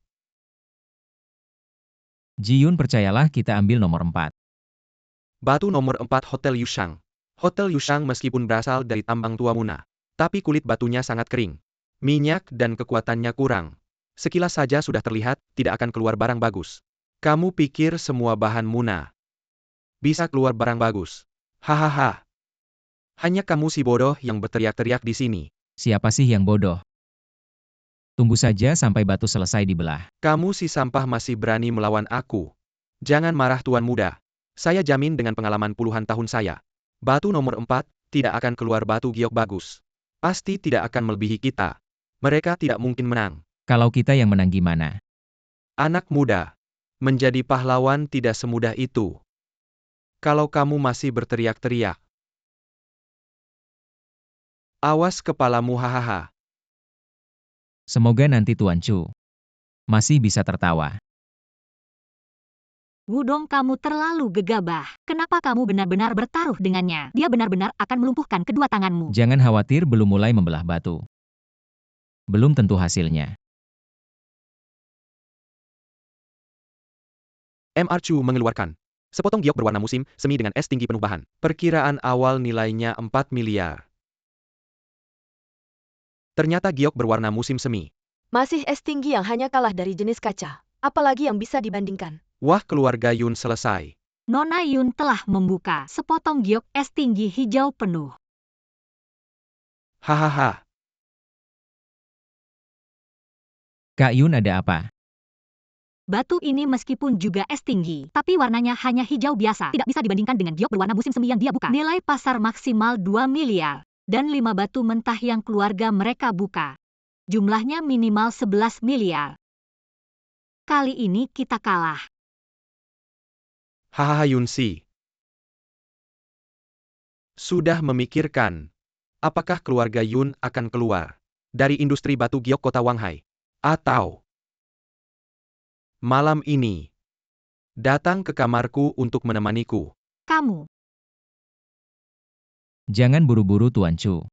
Ji-Yun, percayalah, kita ambil nomor 4. Batu nomor 4 Hotel Yushang. Hotel Yushang meskipun berasal dari tambang tua Muna, tapi kulit batunya sangat kering. Minyak dan kekuatannya kurang. Sekilas saja sudah terlihat, tidak akan keluar barang bagus. Kamu pikir semua bahan Muna bisa keluar barang bagus? Hahaha. Hanya kamu si bodoh yang berteriak-teriak di sini. Siapa sih yang bodoh? Tunggu saja sampai batu selesai dibelah. Kamu si sampah masih berani melawan aku. Jangan marah tuan muda. Saya jamin dengan pengalaman puluhan tahun saya. Batu nomor 4, tidak akan keluar batu giok bagus. Pasti tidak akan melebihi kita. Mereka tidak mungkin menang. Kalau kita yang menang gimana? Anak muda. Menjadi pahlawan tidak semudah itu. Kalau kamu masih berteriak-teriak. Awas kepalamu, hahaha. Semoga nanti Tuan Chu masih bisa tertawa. Wudong, kamu terlalu gegabah. Kenapa kamu benar-benar bertaruh dengannya? Dia benar-benar akan melumpuhkan kedua tanganmu. Jangan khawatir, belum mulai membelah batu. Belum tentu hasilnya. Mr. Chu mengeluarkan sepotong giok berwarna musim, semi dengan es tinggi penuh bahan. Perkiraan awal nilainya 4 miliar. Ternyata giok berwarna musim semi. Masih es tinggi yang hanya kalah dari jenis kaca. Apalagi yang bisa dibandingkan? Wah, keluarga Yun selesai. Nona Yun telah membuka sepotong giok es tinggi hijau penuh. Hahaha. Kak Yun, ada apa? Batu ini meskipun juga es tinggi, tapi warnanya hanya hijau biasa. Tidak bisa dibandingkan dengan giok berwarna musim semi yang dia buka. Nilai pasar maksimal 2 miliar. Dan 5 batu mentah yang keluarga mereka buka. Jumlahnya minimal 11 miliar. Kali ini kita kalah. Hahaha, Yun Si. Sudah memikirkan, apakah keluarga Yun akan keluar dari industri batu giok kota Wanghai? Atau malam ini datang ke kamarku untuk menemaniku? Kamu. Jangan buru-buru Tuan Chu.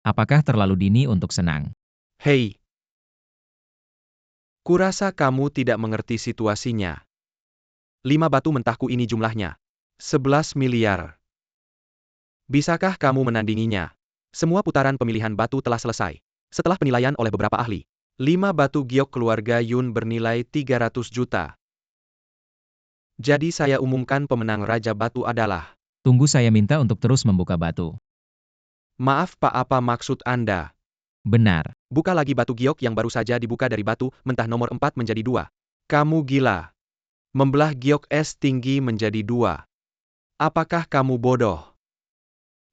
Apakah terlalu dini untuk senang? Hei. Kurasa kamu tidak mengerti situasinya. 5 batu mentahku ini jumlahnya 11 miliar. Bisakah kamu menandinginya? Semua putaran pemilihan batu telah selesai. Setelah penilaian oleh beberapa ahli, 5 batu giok keluarga Yun bernilai 300 juta. Jadi saya umumkan pemenang Raja Batu adalah... Tunggu, saya minta untuk terus membuka batu. Maaf Pak, apa maksud Anda? Benar. Buka lagi batu giok yang baru saja dibuka dari batu mentah nomor 4 menjadi 2. Kamu gila. Membelah giok es tinggi menjadi 2. Apakah kamu bodoh?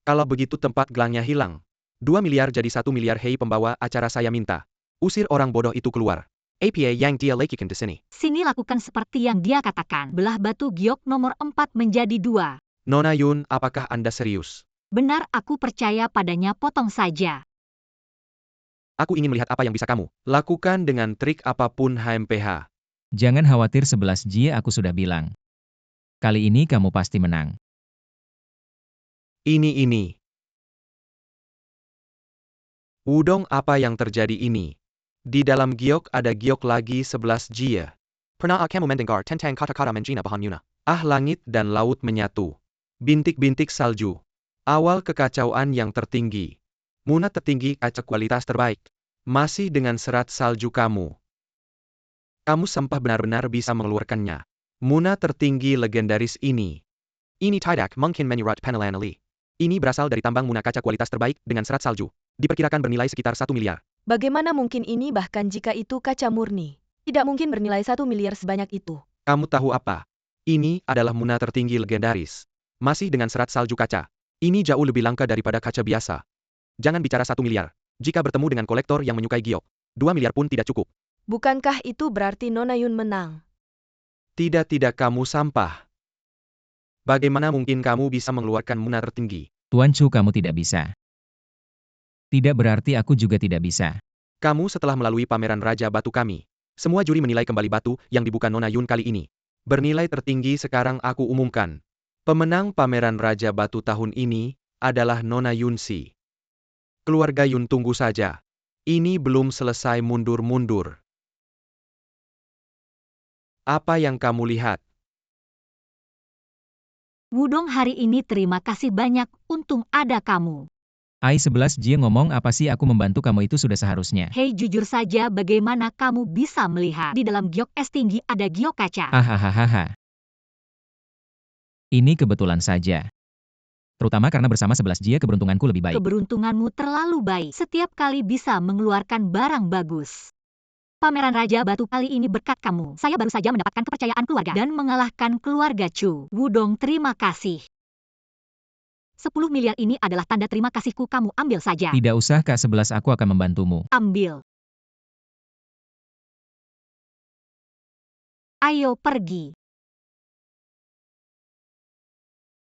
Kalau begitu tempat gelangnya hilang. 2 miliar jadi 1 miliar. Hei pembawa acara, saya minta. Usir orang bodoh itu keluar. APA yang dia lakukan di sini. Sini lakukan seperti yang dia katakan. Belah batu giok nomor 4 menjadi 2. Nona Yun, apakah Anda serius? Benar, aku percaya padanya, potong saja. Aku ingin melihat apa yang bisa kamu lakukan dengan trik apapun HMPH. Jangan khawatir, 11 Ji, aku sudah bilang. Kali ini kamu pasti menang. Ini. Wudong, apa yang terjadi ini? Di dalam giok ada giok lagi 11 Jia. Pernah kamu mendengar tentang kata-kata menjina bahan Yuna? Ah, langit dan laut menyatu. Bintik-bintik salju. Awal kekacauan yang tertinggi. Muna tertinggi, kaca kualitas terbaik. Masih dengan serat salju kamu. Kamu sampah benar-benar bisa mengeluarkannya. Muna tertinggi legendaris ini. Ini tidak mungkin menurut penilaian Lee. Ini berasal dari tambang muna kaca kualitas terbaik dengan serat salju. Diperkirakan bernilai sekitar 1 miliar. Bagaimana mungkin ini bahkan jika itu kaca murni? Tidak mungkin bernilai 1 miliar sebanyak itu. Kamu tahu apa? Ini adalah muna tertinggi legendaris. Masih dengan serat salju kaca. Ini jauh lebih langka daripada kaca biasa. Jangan bicara 1 miliar. Jika bertemu dengan kolektor yang menyukai giok, 2 miliar pun tidak cukup. Bukankah itu berarti Nona Yun menang? Tidak kamu sampah. Bagaimana mungkin kamu bisa mengeluarkan muna tertinggi? Tuan Chu, kamu tidak bisa. Tidak berarti aku juga tidak bisa. Kamu setelah melalui pameran Raja Batu kami. Semua juri menilai kembali batu yang dibuka Nona Yun kali ini. Bernilai tertinggi sekarang aku umumkan. Pemenang pameran Raja Batu tahun ini adalah Nona Yun Si. Keluarga Yun, tunggu saja. Ini belum selesai mundur-mundur. Apa yang kamu lihat? Wudong, hari ini terima kasih banyak, untung ada kamu. Ai 11 Jie ngomong apa sih, aku membantu kamu itu sudah seharusnya. Hei, jujur saja, bagaimana kamu bisa melihat di dalam giok es tinggi ada giok kaca? Hahaha. Ini kebetulan saja. Terutama karena bersama 11 Jie keberuntunganku lebih baik. Keberuntunganmu terlalu baik. Setiap kali bisa mengeluarkan barang bagus. Pameran Raja Batu kali ini berkat kamu. Saya baru saja mendapatkan kepercayaan keluarga dan mengalahkan keluarga Chu. Wudong, terima kasih. 10 miliar ini adalah tanda terima kasihku, kamu ambil saja. Tidak usah Kak 11, aku akan membantumu. Ambil. Ayo pergi.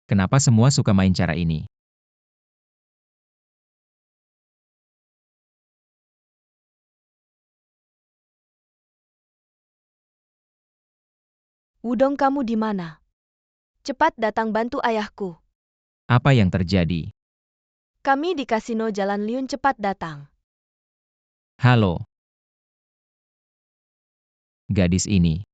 Kenapa semua suka main cara ini? Wudong, kamu di mana? Cepat datang bantu ayahku. Apa yang terjadi? Kami di kasino Jalan Liun, cepat datang. Halo. Gadis ini.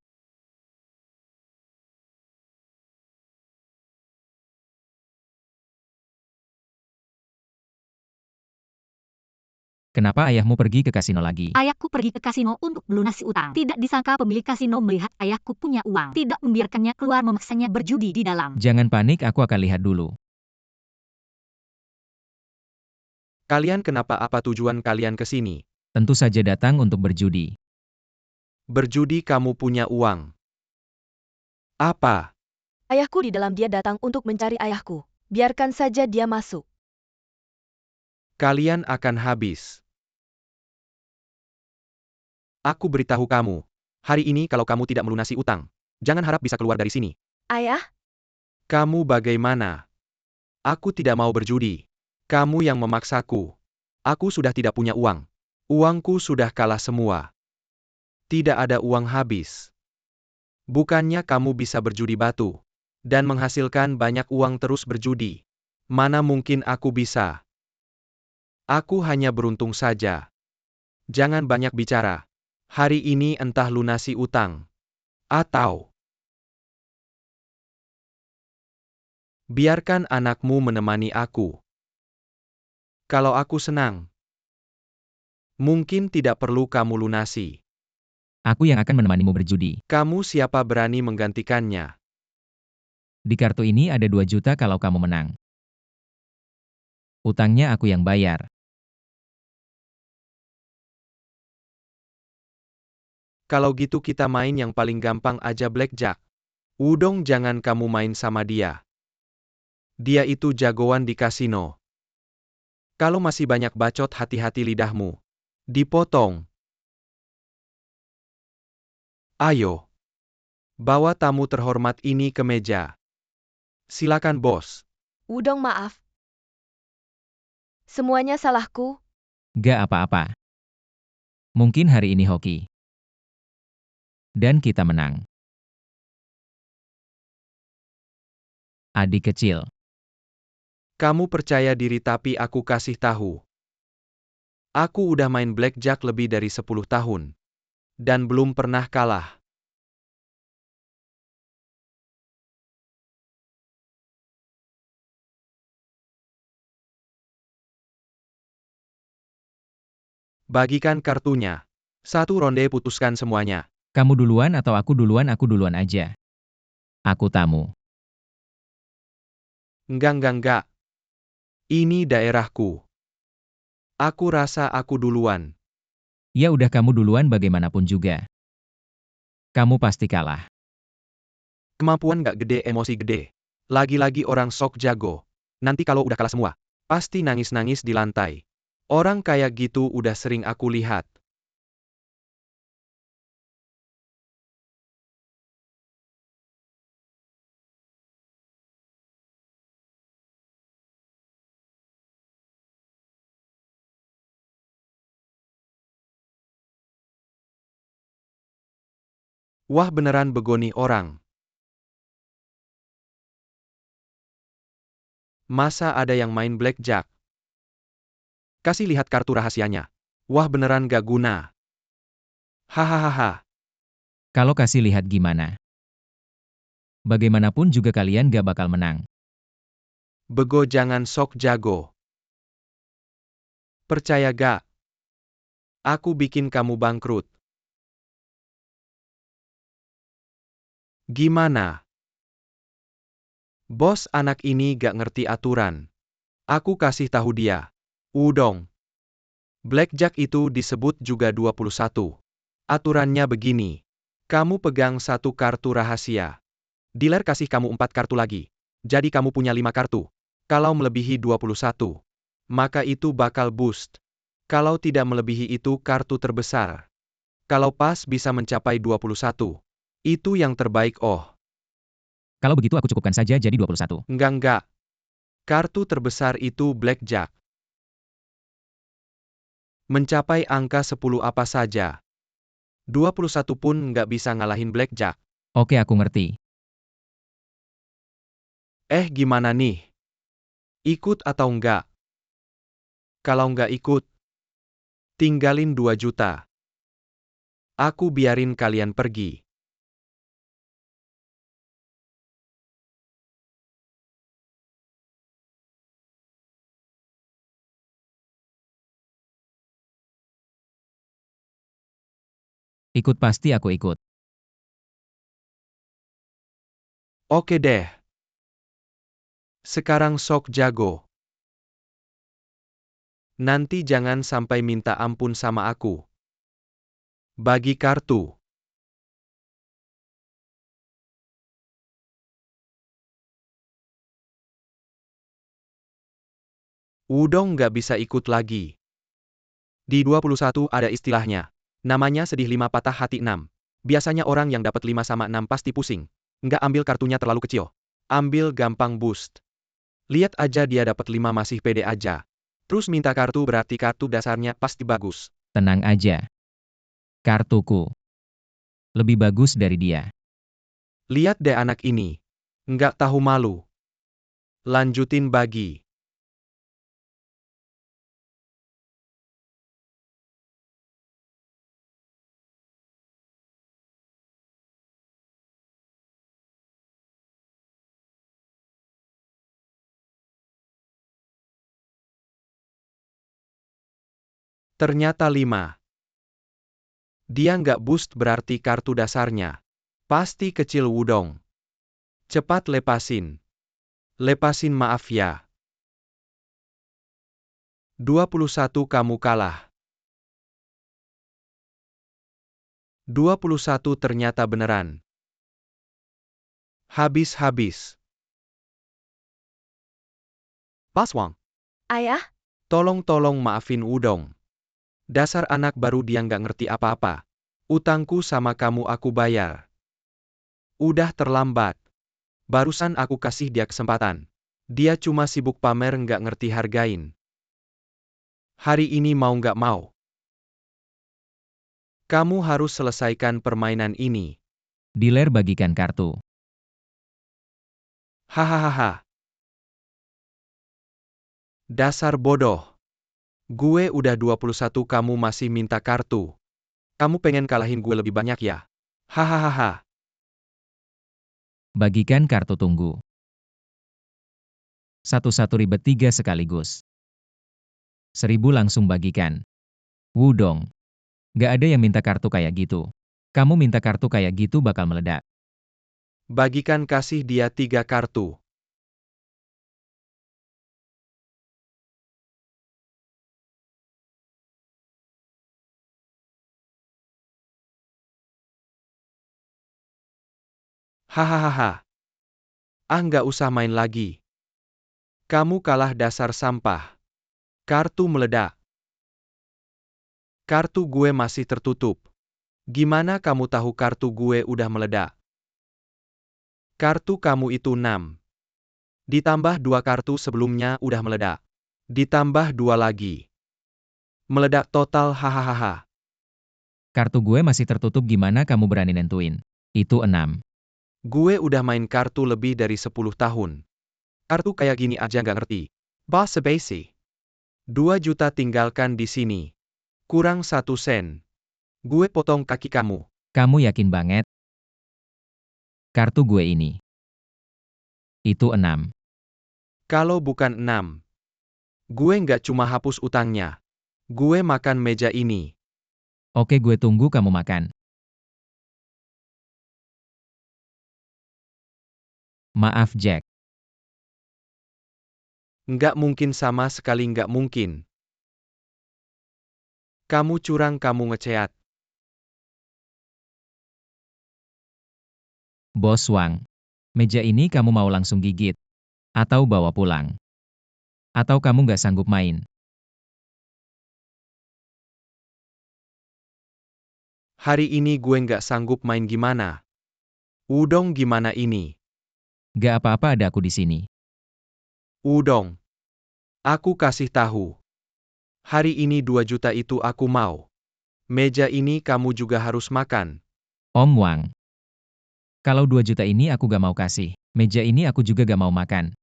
Kenapa ayahmu pergi ke kasino lagi? Ayahku pergi ke kasino untuk melunasi utang. Tidak disangka pemilik kasino melihat ayahku punya uang. Tidak membiarkannya keluar, memaksanya berjudi di dalam. Jangan panik, aku akan lihat dulu. Kalian kenapa? Apa tujuan kalian ke sini? Tentu saja datang untuk berjudi. Berjudi? Kamu punya uang. Apa? Ayahku di dalam, dia datang untuk mencari ayahku. Biarkan saja dia masuk. Kalian akan habis. Aku beritahu kamu. Hari ini kalau kamu tidak melunasi utang, jangan harap bisa keluar dari sini. Ayah? Kamu bagaimana? Aku tidak mau berjudi. Kamu yang memaksaku. Aku sudah tidak punya uang. Uangku sudah kalah semua. Tidak ada uang habis. Bukannya kamu bisa berjudi batu dan menghasilkan banyak uang terus berjudi. Mana mungkin aku bisa. Aku hanya beruntung saja. Jangan banyak bicara. Hari ini entah lunasi utang atau biarkan anakmu menemani aku. Kalau aku senang, mungkin tidak perlu kamu lunasi. Aku yang akan menemanimu berjudi. Kamu siapa berani menggantikannya? Di kartu ini ada 2 juta kalau kamu menang. Utangnya aku yang bayar. Kalau gitu kita main yang paling gampang aja, blackjack. Wudong, jangan kamu main sama dia. Dia itu jagoan di kasino. Kalau masih banyak bacot, hati-hati lidahmu. Dipotong. Ayo. Bawa tamu terhormat ini ke meja. Silakan, bos. Wudong, maaf. Semuanya salahku. Gak apa-apa. Mungkin hari ini hoki. Dan kita menang. Adik kecil. Kamu percaya diri tapi aku kasih tahu. Aku udah main blackjack lebih dari 10 tahun. Dan belum pernah kalah. Bagikan kartunya. 1 ronde putuskan semuanya. Kamu duluan atau aku duluan? Aku duluan aja. Aku tamu. Enggak. Ini daerahku. Aku rasa aku duluan. Ya udah kamu duluan bagaimanapun juga. Kamu pasti kalah. Kemampuan nggak gede, emosi gede. Lagi-lagi orang sok jago. Nanti kalau udah kalah semua, pasti nangis-nangis di lantai. Orang kayak gitu udah sering aku lihat. Wah beneran begoni orang. Masa ada yang main blackjack? Kasih lihat kartu rahasianya. Wah beneran gak guna. Hahaha. Kalau kasih lihat gimana? Bagaimanapun juga kalian gak bakal menang. Bego jangan sok jago. Percaya gak? Aku bikin kamu bangkrut. Gimana? Bos anak ini gak ngerti aturan. Aku kasih tahu dia. Udong. Blackjack itu disebut juga 21. Aturannya begini. Kamu pegang satu kartu rahasia. Dealer kasih kamu 4 kartu lagi. Jadi kamu punya 5 kartu. Kalau melebihi 21, maka itu bakal boost. Kalau tidak melebihi itu kartu terbesar. Kalau pas bisa mencapai 21. Itu yang terbaik oh. Kalau begitu aku cukupkan saja jadi 21. Enggak. Kartu terbesar itu blackjack. Mencapai angka 10 apa saja. 21 pun nggak bisa ngalahin blackjack. Oke aku ngerti. Gimana nih? Ikut atau enggak? Kalau nggak ikut, tinggalin 2 juta. Aku biarin kalian pergi. Ikut pasti aku ikut. Oke deh. Sekarang sok jago. Nanti jangan sampai minta ampun sama aku. Bagi kartu. Udong nggak bisa ikut lagi. Di 21 ada istilahnya. Namanya sedih 5 patah hati 6. Biasanya orang yang dapat 5 sama 6 pasti pusing. Nggak ambil kartunya terlalu kecil. Ambil gampang boost. Lihat aja dia dapat 5 masih pede aja. Terus minta kartu berarti kartu dasarnya pasti bagus. Tenang aja. Kartuku lebih bagus dari dia. Lihat deh anak ini. Nggak tahu malu. Lanjutin bagi. Ternyata 5. Dia nggak boost berarti kartu dasarnya. Pasti kecil Wudong. Cepat lepasin. Lepasin maaf ya. 21 kamu kalah. 21 ternyata beneran. Habis. Paswang. Ayah, Tolong maafin Wudong. Dasar anak baru dia nggak ngerti apa-apa. Utangku sama kamu aku bayar. Udah terlambat. Barusan aku kasih dia kesempatan. Dia cuma sibuk pamer nggak ngerti hargain. Hari ini mau nggak mau. Kamu harus selesaikan permainan ini. Dealer bagikan kartu. Hahaha. Dasar bodoh. Gue udah 21 kamu masih minta kartu. Kamu pengen kalahin gue lebih banyak ya? Hahaha. Bagikan kartu tunggu. Satu-satu ribet 3 sekaligus. 1000 langsung bagikan. Wudong. Gak ada yang minta kartu kayak gitu. Kamu minta kartu kayak gitu bakal meledak. Bagikan kasih dia 3 kartu. Hahaha. Nggak usah main lagi. Kamu kalah dasar sampah. Kartu meledak. Kartu gue masih tertutup. Gimana kamu tahu kartu gue udah meledak? Kartu kamu itu 6. Ditambah 2 kartu sebelumnya udah meledak. Ditambah 2 lagi. Meledak total hahaha. Kartu gue masih tertutup gimana kamu berani nentuin? Itu 6. Gue udah main kartu lebih dari 10 tahun. Kartu kayak gini aja nggak ngerti. Basa basi. 2 juta tinggalkan di sini. Kurang 1 sen. Gue potong kaki kamu. Kamu yakin banget? Kartu gue ini. Itu 6. Kalau bukan 6. Gue nggak cuma hapus utangnya. Gue makan meja ini. Oke, gue tunggu kamu makan. Maaf, Jack. Nggak mungkin, sama sekali nggak mungkin. Kamu curang, kamu ngeceat. Bos Wang. Meja ini kamu mau langsung gigit? Atau bawa pulang? Atau kamu nggak sanggup main? Hari ini gue nggak sanggup main gimana. Udong gimana ini? Gak apa-apa, ada aku di sini. Udong. Aku kasih tahu. Hari ini 2 juta itu aku mau. Meja ini kamu juga harus makan. Om Wang. Kalau 2 juta ini aku gak mau kasih. Meja ini aku juga gak mau makan.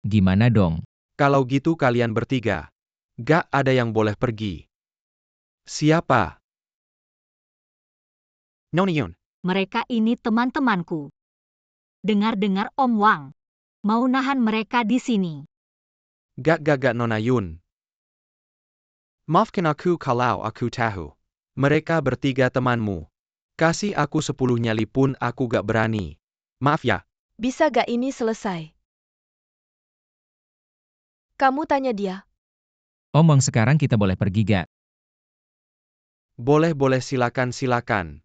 Gimana dong? Kalau gitu kalian bertiga. Gak ada yang boleh pergi. Siapa? Nonyun. Mereka ini teman-temanku. Dengar-dengar Om Wang mau nahan mereka di sini. Gak Nona Yun. Maafkan aku kalau aku tahu. Mereka bertiga temanmu. Kasih aku 10 nyali pun aku gak berani. Maaf ya. Bisa gak ini selesai? Kamu tanya dia. Om Wang, sekarang kita boleh pergi gak? Boleh silakan.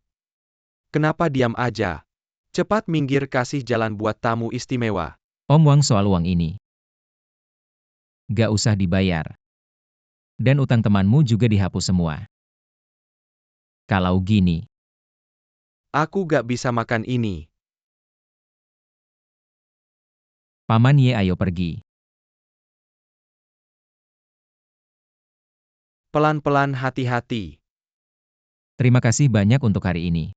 Kenapa diam aja? Cepat minggir, kasih jalan buat tamu istimewa. Om Wang, soal uang ini. Gak usah dibayar. Dan utang temanmu juga dihapus semua. Kalau gini. Aku gak bisa makan ini. Paman Ye, ayo pergi. Pelan-pelan, hati-hati. Terima kasih banyak untuk hari ini.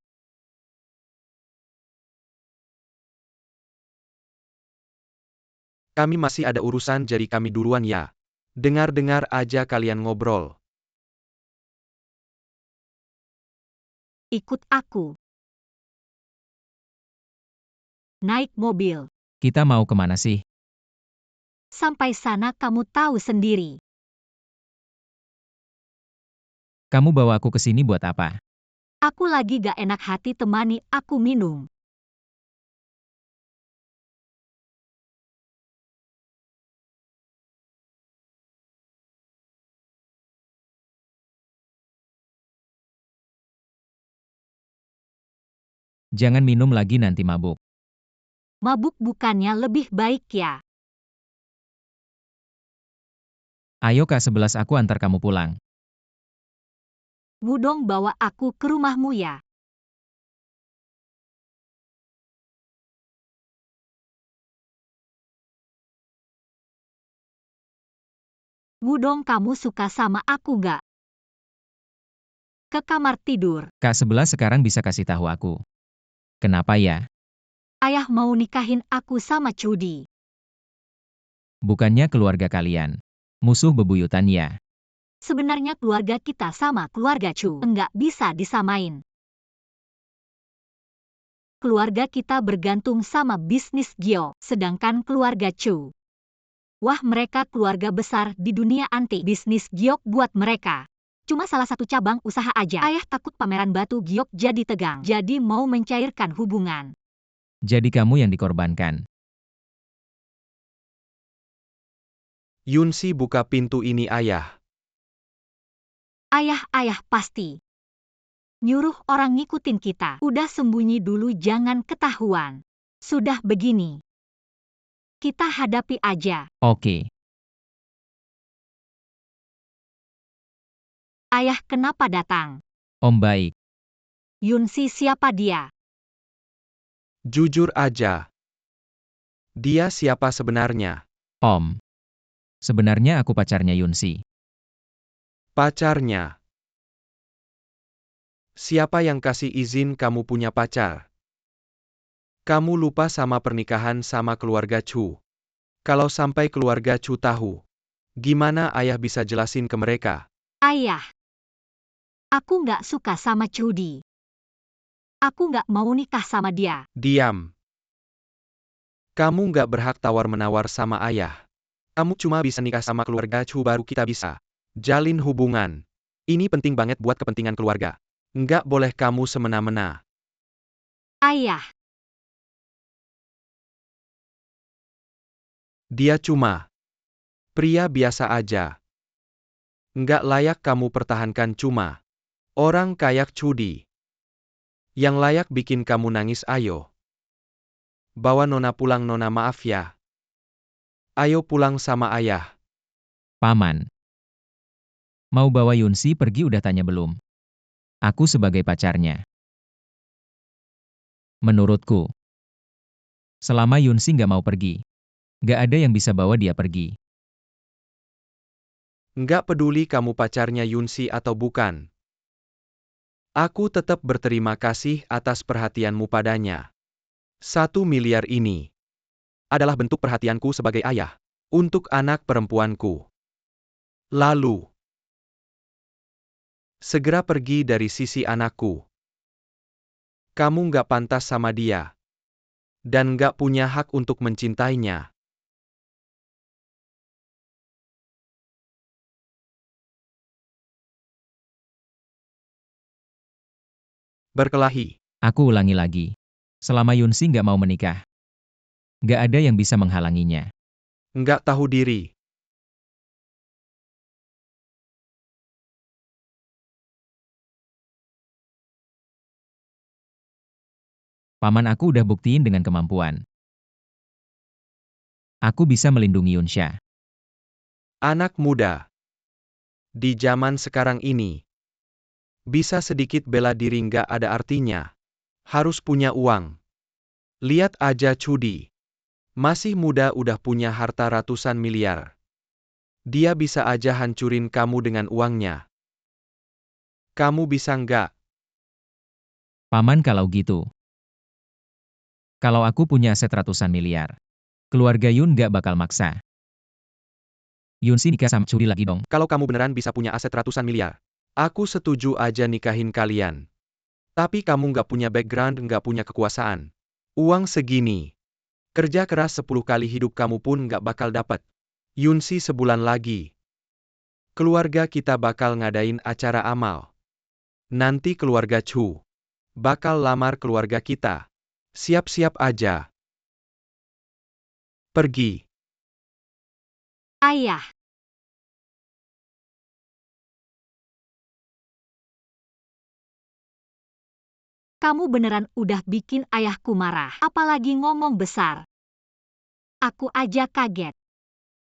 Kami masih ada urusan, jadi kami duluan ya. Dengar-dengar aja kalian ngobrol. Ikut aku. Naik mobil. Kita mau kemana sih? Sampai sana kamu tahu sendiri. Kamu bawa aku ke sini buat apa? Aku lagi gak enak hati, temani aku minum. Jangan minum lagi, nanti mabuk. Mabuk bukannya lebih baik ya? Ayo Kak 11, aku antar kamu pulang. Wudong, bawa aku ke rumahmu ya. Wudong, kamu suka sama aku gak? Ke kamar tidur. Kak 11 sekarang bisa kasih tahu aku. Kenapa ya? Ayah mau nikahin aku sama Cudi. Bukannya keluarga kalian musuh bebuyutan ya? Sebenarnya keluarga kita sama keluarga Chu enggak bisa disamain. Keluarga kita bergantung sama bisnis Gio, sedangkan keluarga Chu, wah, mereka keluarga besar di dunia anti bisnis giok buat mereka. Cuma salah satu cabang usaha aja. Ayah takut pameran batu giok jadi tegang. Jadi mau mencairkan hubungan. Jadi kamu yang dikorbankan. Yunsi buka pintu ini ayah. Ayah pasti nyuruh orang ngikutin kita. Udah sembunyi dulu, jangan ketahuan. Sudah begini, kita hadapi aja. Oke. Ayah kenapa datang? Om baik. Yunsi siapa dia? Jujur aja. Dia siapa sebenarnya? Om. Sebenarnya aku pacarnya Yunsi. Pacarnya. Siapa yang kasih izin kamu punya pacar? Kamu lupa sama pernikahan sama keluarga Chu. Kalau sampai keluarga Chu tahu, gimana ayah bisa jelasin ke mereka? Ayah, aku nggak suka sama Cudi. Aku nggak mau nikah sama dia. Diam. Kamu nggak berhak tawar-menawar sama ayah. Kamu cuma bisa nikah sama keluarga Chu baru kita bisa jalin hubungan. Ini penting banget buat kepentingan keluarga. Nggak boleh kamu semena-mena. Ayah, Dia cuma pria biasa aja. Nggak layak kamu pertahankan, cuma orang kayak Cudi. Yang layak bikin kamu nangis. Ayo. Bawa Nona pulang. Nona, maaf ya. Ayo pulang sama ayah. Paman. Mau bawa Yunsi pergi udah tanya belum? Aku sebagai pacarnya. Menurutku, selama Yunsi nggak mau pergi, nggak ada yang bisa bawa dia pergi. Nggak peduli kamu pacarnya Yunsi atau bukan. Aku tetap berterima kasih atas perhatianmu padanya. 1 miliar ini adalah bentuk perhatianku sebagai ayah untuk anak perempuanku. Lalu, segera pergi dari sisi anakku. Kamu nggak pantas sama dia. Dan nggak punya hak untuk mencintainya. Berkelahi. Aku ulangi lagi. Selama Yunsi nggak mau menikah, nggak ada yang bisa menghalanginya. Nggak tahu diri. Paman, aku udah buktiin dengan kemampuan. Aku bisa melindungi Yunsha. Anak muda di zaman sekarang ini bisa sedikit bela diri nggak ada artinya. Harus punya uang. Lihat aja Cudi. Masih muda udah punya harta ratusan miliar. Dia bisa aja hancurin kamu dengan uangnya. Kamu bisa nggak? Paman, kalau gitu. Kalau aku punya aset ratusan miliar, keluarga Yun nggak bakal maksa. Yunsi nikah sama Cudi lagi dong. Kalau kamu beneran bisa punya aset ratusan miliar, aku setuju aja nikahin kalian. Tapi kamu nggak punya background, nggak punya kekuasaan. Uang segini. Kerja keras 10 kali hidup kamu pun nggak bakal dapat. Yunsi, sebulan lagi. Keluarga kita bakal ngadain acara amal. Nanti keluarga Chu bakal lamar keluarga kita. Siap-siap aja. Pergi. ayah. Kamu beneran udah bikin ayahku marah. Apalagi ngomong besar. Aku aja kaget.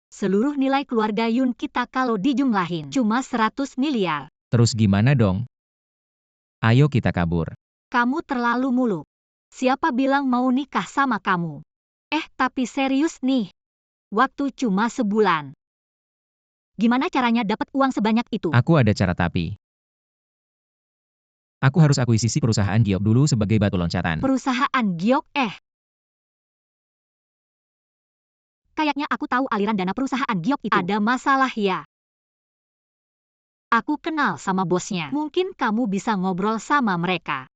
Seluruh nilai keluarga Yun kita kalau dijumlahin cuma 100 miliar. Terus gimana dong? Ayo kita kabur. Kamu terlalu muluk. Siapa bilang mau nikah sama kamu? Tapi serius nih. Waktu cuma sebulan. Gimana caranya dapat uang sebanyak itu? Aku ada cara tapi. Aku harus akuisisi perusahaan Giok dulu sebagai batu loncatan. Perusahaan Giok Kayaknya aku tahu aliran dana perusahaan Giok itu. Ada masalah ya? Aku kenal sama bosnya. Mungkin kamu bisa ngobrol sama mereka.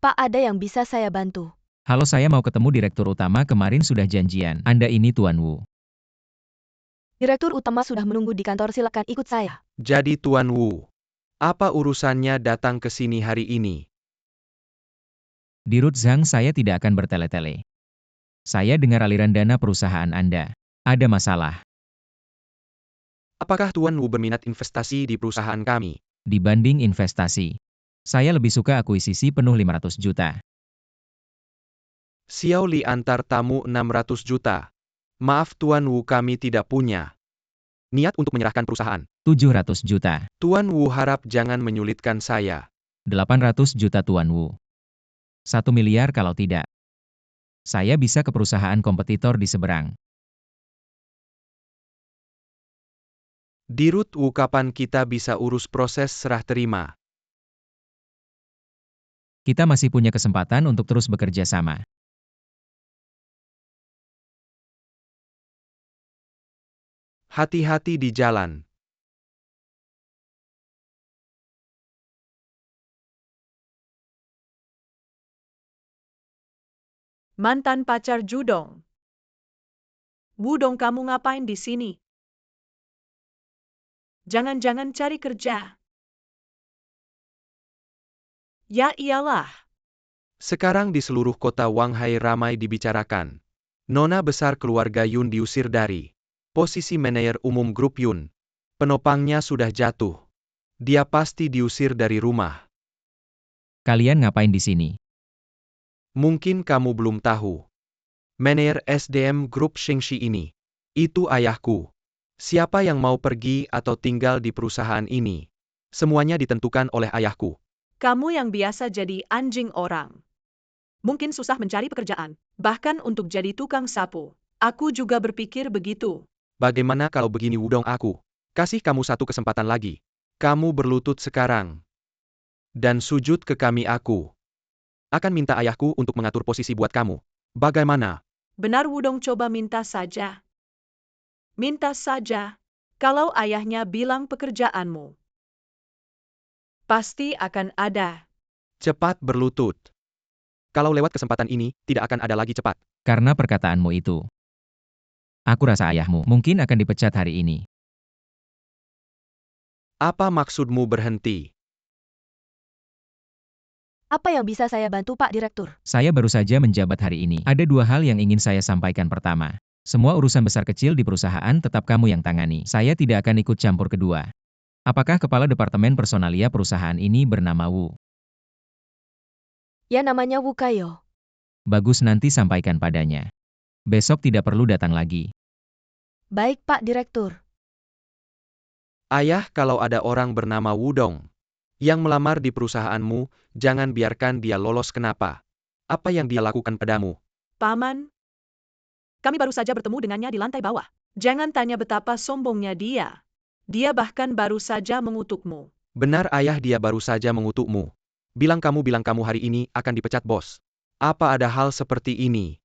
Pak, ada yang bisa saya bantu? Halo, saya mau ketemu direktur utama, kemarin sudah janjian. Anda ini Tuan Wu. Direktur utama sudah menunggu di kantor, silakan ikut saya. Jadi Tuan Wu, apa urusannya datang ke sini hari ini? Dirut Zhang, saya tidak akan bertele-tele. Saya dengar aliran dana perusahaan Anda. Ada masalah. Apakah Tuan Wu berminat investasi di perusahaan kami? Dibanding investasi, saya lebih suka akuisisi penuh 500 juta. Xiao Li antar tamu 600 juta. Maaf Tuan Wu, kami tidak punya niat untuk menyerahkan perusahaan. 700 juta. Tuan Wu harap jangan menyulitkan saya. 800 juta Tuan Wu. 1 miliar kalau tidak. Saya bisa ke perusahaan kompetitor di seberang. Dirut Wu, kapan kita bisa urus proses serah terima? Kita masih punya kesempatan untuk terus bekerja sama. Hati-hati di jalan. Mantan pacar Judong. Wudong, kamu ngapain di sini? Jangan-jangan cari kerja. Ya iyalah. Sekarang di seluruh kota Wanghai ramai dibicarakan. Nona besar keluarga Yun diusir dari posisi manajer umum grup Yun. Penopangnya sudah jatuh. Dia pasti diusir dari rumah. Kalian ngapain di sini? Mungkin kamu belum tahu. Manajer SDM grup Shengshi ini. Itu ayahku. Siapa yang mau pergi atau tinggal di perusahaan ini? Semuanya ditentukan oleh ayahku. Kamu yang biasa jadi anjing orang. Mungkin susah mencari pekerjaan, bahkan untuk jadi tukang sapu. Aku juga berpikir begitu. Bagaimana kalau begini Wudong, aku kasih kamu satu kesempatan lagi. Kamu berlutut sekarang. Dan sujud ke kami, aku akan minta ayahku untuk mengatur posisi buat kamu. Bagaimana? Benar Wudong, coba minta saja. Minta saja. Kalau ayahnya bilang pekerjaanmu pasti akan ada. Cepat berlutut. Kalau lewat kesempatan ini, tidak akan ada lagi cepat. Karena perkataanmu itu. Aku rasa ayahmu mungkin akan dipecat hari ini. Apa maksudmu berhenti? Apa yang bisa saya bantu, Pak Direktur? Saya baru saja menjabat hari ini. Ada 2 hal yang ingin saya sampaikan. Pertama, semua urusan besar kecil di perusahaan tetap kamu yang tangani. Saya tidak akan ikut campur. Kedua, apakah kepala departemen personalia perusahaan ini bernama Wu? Ya, namanya Wu Kayo. Bagus, nanti sampaikan padanya. Besok tidak perlu datang lagi. Baik, Pak Direktur. Ayah, kalau ada orang bernama Wudong yang melamar di perusahaanmu, jangan biarkan dia lolos. Kenapa? Apa yang dia lakukan padamu? Paman, kami baru saja bertemu dengannya di lantai bawah. Jangan tanya betapa sombongnya dia. Dia bahkan baru saja mengutukmu. Benar ayah, dia baru saja mengutukmu. Bilang kamu hari ini akan dipecat bos. Apa ada hal seperti ini?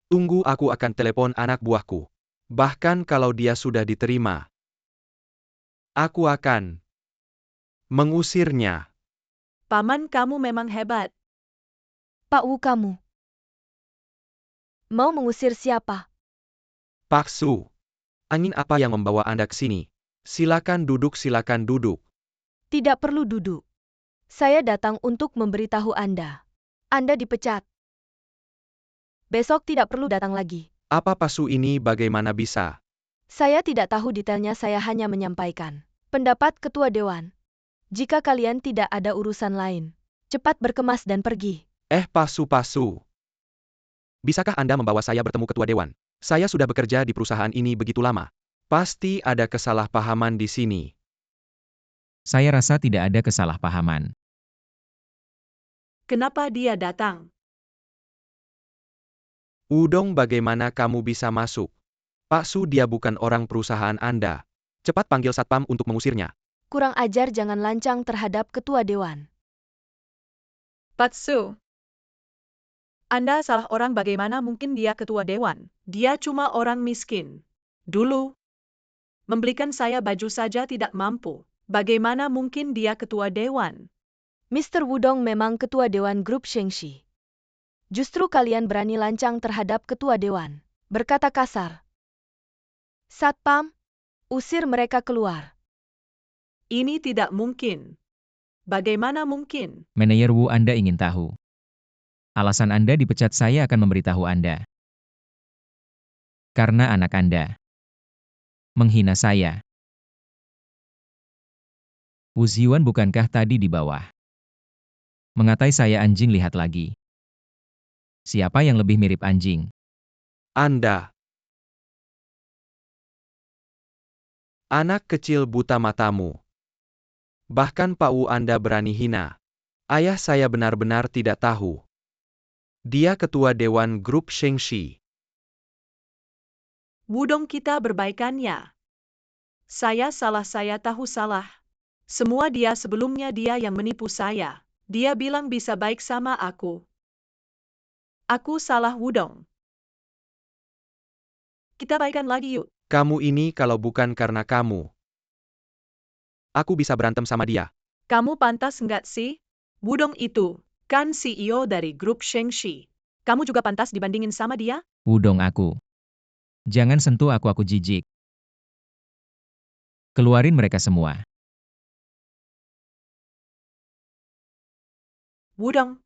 Tunggu, aku akan telepon anak buahku. Bahkan kalau dia sudah diterima, aku akan mengusirnya. Paman, kamu memang hebat. Pak Wu, kamu mau mengusir siapa? Pak Su, angin apa yang membawa Anda ke sini? Silakan duduk, silakan duduk. Tidak perlu duduk. Saya datang untuk memberitahu Anda. Anda dipecat. Besok tidak perlu datang lagi. Apa Pak Su ini bagaimana bisa? Saya tidak tahu detailnya, saya hanya menyampaikan pendapat Ketua Dewan. Jika kalian tidak ada urusan lain, cepat berkemas dan pergi. Pak Su. Bisakah Anda membawa saya bertemu Ketua Dewan? Saya sudah bekerja di perusahaan ini begitu lama. Pasti ada kesalahpahaman di sini. Saya rasa tidak ada kesalahpahaman. Kenapa dia datang? Wudong, bagaimana kamu bisa masuk? Pak Su, dia bukan orang perusahaan Anda. Cepat panggil satpam untuk mengusirnya. Kurang ajar, jangan lancang terhadap Ketua Dewan. Patsu. Anda salah orang, bagaimana mungkin dia ketua dewan? Dia cuma orang miskin. Dulu, membelikan saya baju saja tidak mampu. Bagaimana mungkin dia ketua dewan? Mr. Wudong memang Ketua Dewan Grup Shengshi. Justru kalian berani lancang terhadap Ketua Dewan. Berkata kasar. Satpam, usir mereka keluar. Ini tidak mungkin. Bagaimana mungkin? Manajer Wu, Anda ingin tahu. Alasan Anda dipecat, saya akan memberitahu Anda. Karena anak Anda menghina saya. Wu Ziwan, bukankah tadi di bawah mengatai saya anjing? Lihat lagi. Siapa yang lebih mirip anjing? Anda. Anak kecil buta matamu. Bahkan Pak Wu Anda berani hina. Ayah saya benar-benar tidak tahu. Dia ketua Dewan Grup Shengxi. Wudong, kita berbaikannya. Saya tahu salah. Semua dia sebelumnya dia yang menipu saya. Dia bilang bisa baik sama aku. Aku salah, Wudong. Kita baikan lagi yuk. Kamu ini kalau bukan karena kamu, aku bisa berantem sama dia. Kamu pantas nggak sih? Wudong itu kan CEO dari grup Shengxi. Kamu juga pantas dibandingin sama dia? Wudong, aku. Jangan sentuh aku jijik. Keluarin mereka semua. Wudong.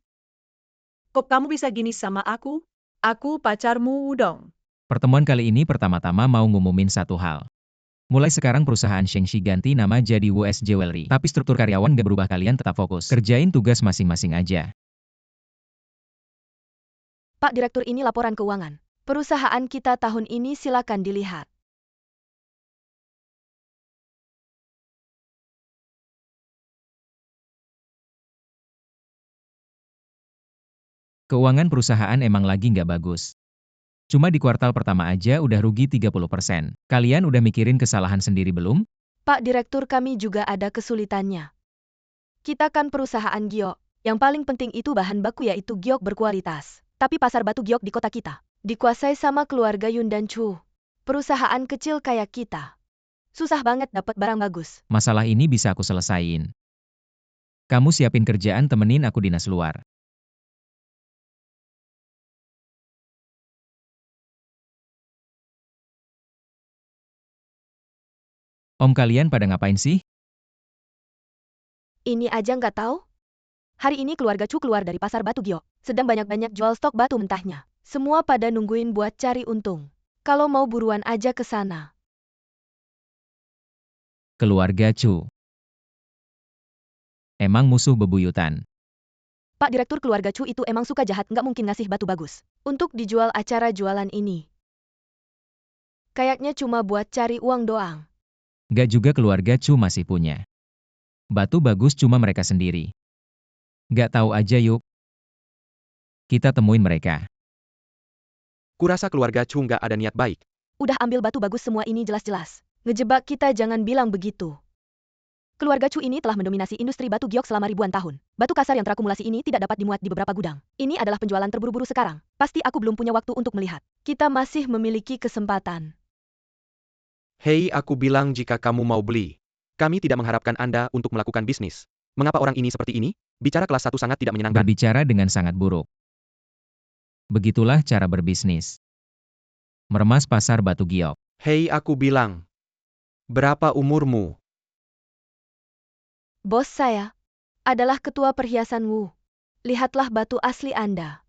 Kok kamu bisa gini sama aku? Aku pacarmu, Wudong. Pertemuan kali ini pertama-tama mau ngumumin satu hal. Mulai sekarang perusahaan Shengxi ganti nama jadi WS Jewelry. Tapi struktur karyawan gak berubah, kalian tetap fokus. Kerjain tugas masing-masing aja. Pak Direktur, ini laporan keuangan. Perusahaan kita tahun ini, silakan dilihat. Keuangan perusahaan emang lagi nggak bagus. Cuma di kuartal pertama aja udah rugi 30%. Kalian udah mikirin kesalahan sendiri belum? Pak Direktur, kami juga ada kesulitannya. Kita kan perusahaan giok. Yang paling penting itu bahan baku, yaitu giok berkualitas. Tapi pasar batu giok di kota kita dikuasai sama keluarga Yun dan Chu. Perusahaan kecil kayak kita susah banget dapat barang bagus. Masalah ini bisa aku selesain. Kamu siapin kerjaan, temenin aku dinas luar. Om, kalian pada ngapain sih? Ini aja nggak tahu? Hari ini keluarga Chu keluar dari pasar batu giok. Sedang banyak-banyak jual stok batu mentahnya. Semua pada nungguin buat cari untung. Kalau mau buruan aja ke sana. Keluarga Chu emang musuh bebuyutan. Pak Direktur, keluarga Chu itu emang suka jahat, nggak mungkin ngasih batu bagus untuk dijual acara jualan ini. Kayaknya cuma buat cari uang doang. Gak juga, keluarga Chu masih punya batu bagus, cuma mereka sendiri gak tahu aja. Yuk, kita temuin mereka. Kurasa keluarga Chu nggak ada niat baik. Udah ambil batu bagus semua ini, jelas-jelas ngejebak kita. Jangan bilang begitu. Keluarga Chu ini telah mendominasi industri batu giok selama ribuan tahun. Batu kasar yang terakumulasi ini tidak dapat dimuat di beberapa gudang. Ini adalah penjualan terburu-buru sekarang. Pasti aku belum punya waktu untuk melihat. Kita masih memiliki kesempatan. Hei, aku bilang jika kamu mau beli. Kami tidak mengharapkan Anda untuk melakukan bisnis. Mengapa orang ini seperti ini? Bicara kelas 1 sangat tidak menyenangkan. Berbicara dengan sangat buruk. Begitulah cara berbisnis. Meremas pasar batu giok. Hei, aku bilang. Berapa umurmu? Bos saya adalah ketua perhiasan Wu. Lihatlah batu asli Anda.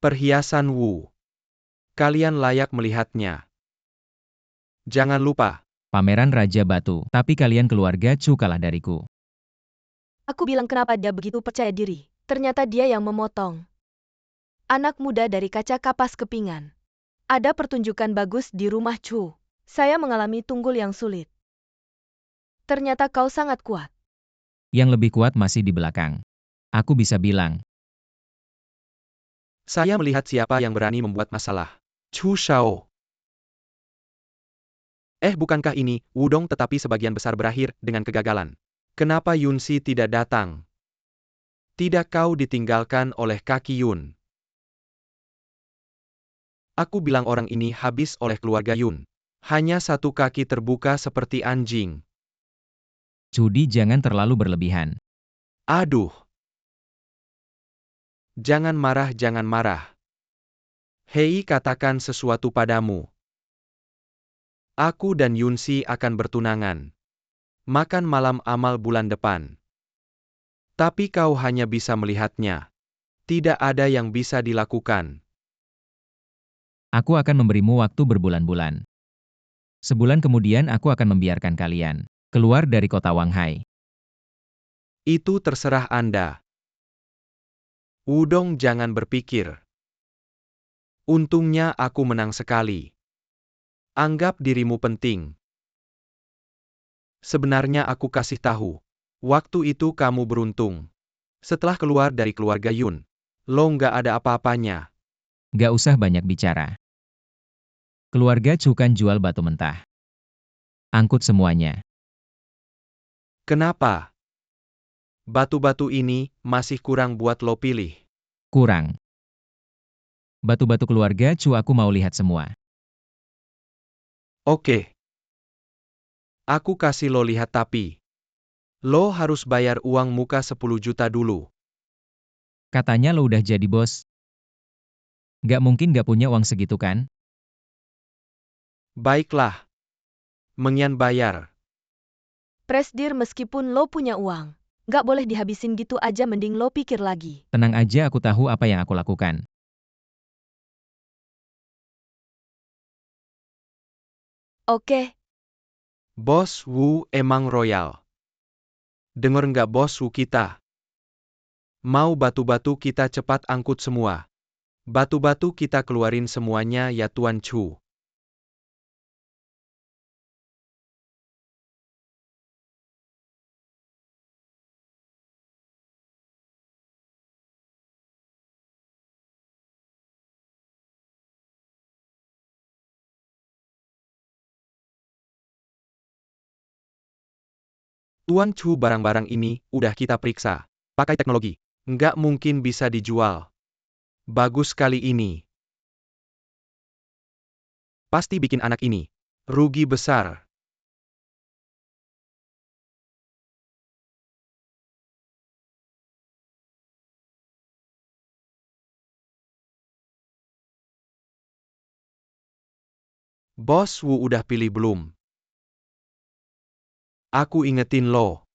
Perhiasan Wu. Kalian layak melihatnya. Jangan lupa. Pameran Raja Batu. Tapi kalian keluarga Chu kalah dariku. Aku bilang kenapa dia begitu percaya diri. Ternyata dia yang memotong. Anak muda dari kaca kapas kepingan. Ada pertunjukan bagus di rumah Chu. Saya mengalami tunggul yang sulit. Ternyata kau sangat kuat. Yang lebih kuat masih di belakang. Aku bisa bilang. Saya melihat siapa yang berani membuat masalah. Chu Shao. Bukankah ini, Wudong, tetapi sebagian besar berakhir dengan kegagalan. Kenapa Yun Si tidak datang? Tidak, kau ditinggalkan oleh kaki Yun. Aku bilang orang ini habis oleh keluarga Yun. Hanya satu kaki terbuka seperti anjing. Cudi, jangan terlalu berlebihan. Aduh. Jangan marah, jangan marah. Hei, katakan sesuatu padamu. Aku dan Yunsi akan bertunangan. Makan malam amal bulan depan. Tapi kau hanya bisa melihatnya. Tidak ada yang bisa dilakukan. Aku akan memberimu waktu berbulan-bulan. Sebulan kemudian aku akan membiarkan kalian keluar dari kota Wanghai. Itu terserah Anda. Wudong jangan berpikir. Untungnya aku menang sekali. Anggap dirimu penting. Sebenarnya aku kasih tahu. Waktu itu kamu beruntung. Setelah keluar dari keluarga Yun, lo nggak ada apa-apanya. Gak usah banyak bicara. Keluarga Chu kan jual batu mentah. Angkut semuanya. Kenapa? Batu-batu ini masih kurang buat lo pilih. Kurang. Batu-batu keluarga Chu aku mau lihat semua. Oke. Aku kasih lo lihat tapi lo harus bayar uang muka 10 juta dulu. Katanya lo udah jadi bos. Gak mungkin gak punya uang segitu kan? Baiklah. Mengian bayar. Presdir meskipun lo punya uang, nggak boleh dihabisin gitu aja mending lo pikir lagi. Tenang aja aku tahu apa yang aku lakukan. Oke, Bos Wu emang royal. Dengar nggak bos Wu kita? Mau batu-batu kita cepat angkut semua. Batu-batu kita keluarin semuanya ya Tuan Chu. Tuan Chu, barang-barang ini udah kita periksa. Pakai teknologi. Nggak mungkin bisa dijual. Bagus kali ini. Pasti bikin anak ini rugi besar. Bos Wu udah pilih belum? Aku ingetin lo.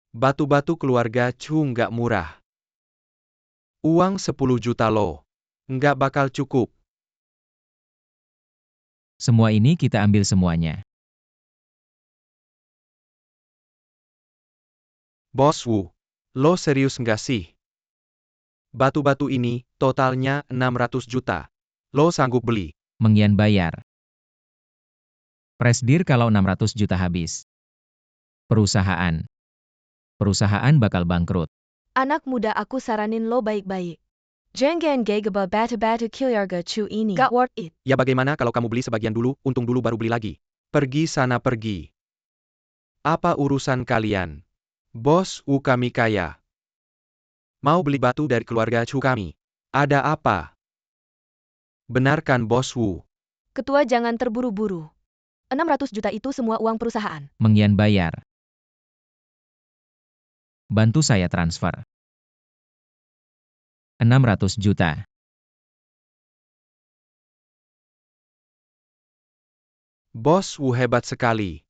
Batu-batu keluarga Chu nggak murah. Uang 10 juta lo nggak bakal cukup. Semua ini kita ambil semuanya. Bos Wu, lo serius nggak sih? Batu-batu ini totalnya 600 juta. Lo sanggup beli? Mengian bayar. Presdir kalau 600 juta habis. Perusahaan bakal bangkrut. anak muda aku saranin lo baik-baik. Jangan gegabah batu-batu keluarga Chu ini. Gak worth it. Ya bagaimana kalau kamu beli sebagian dulu, untung dulu baru beli lagi. Pergi sana pergi. Apa urusan kalian? Bos Wu kami kaya. Mau beli batu dari keluarga Chu kami. Ada apa? Benarkan Bos Wu? Ketua jangan terburu-buru. 600 juta itu semua uang perusahaan. Mengian bayar. Bantu saya transfer. 600 juta. Bos Wu hebat sekali.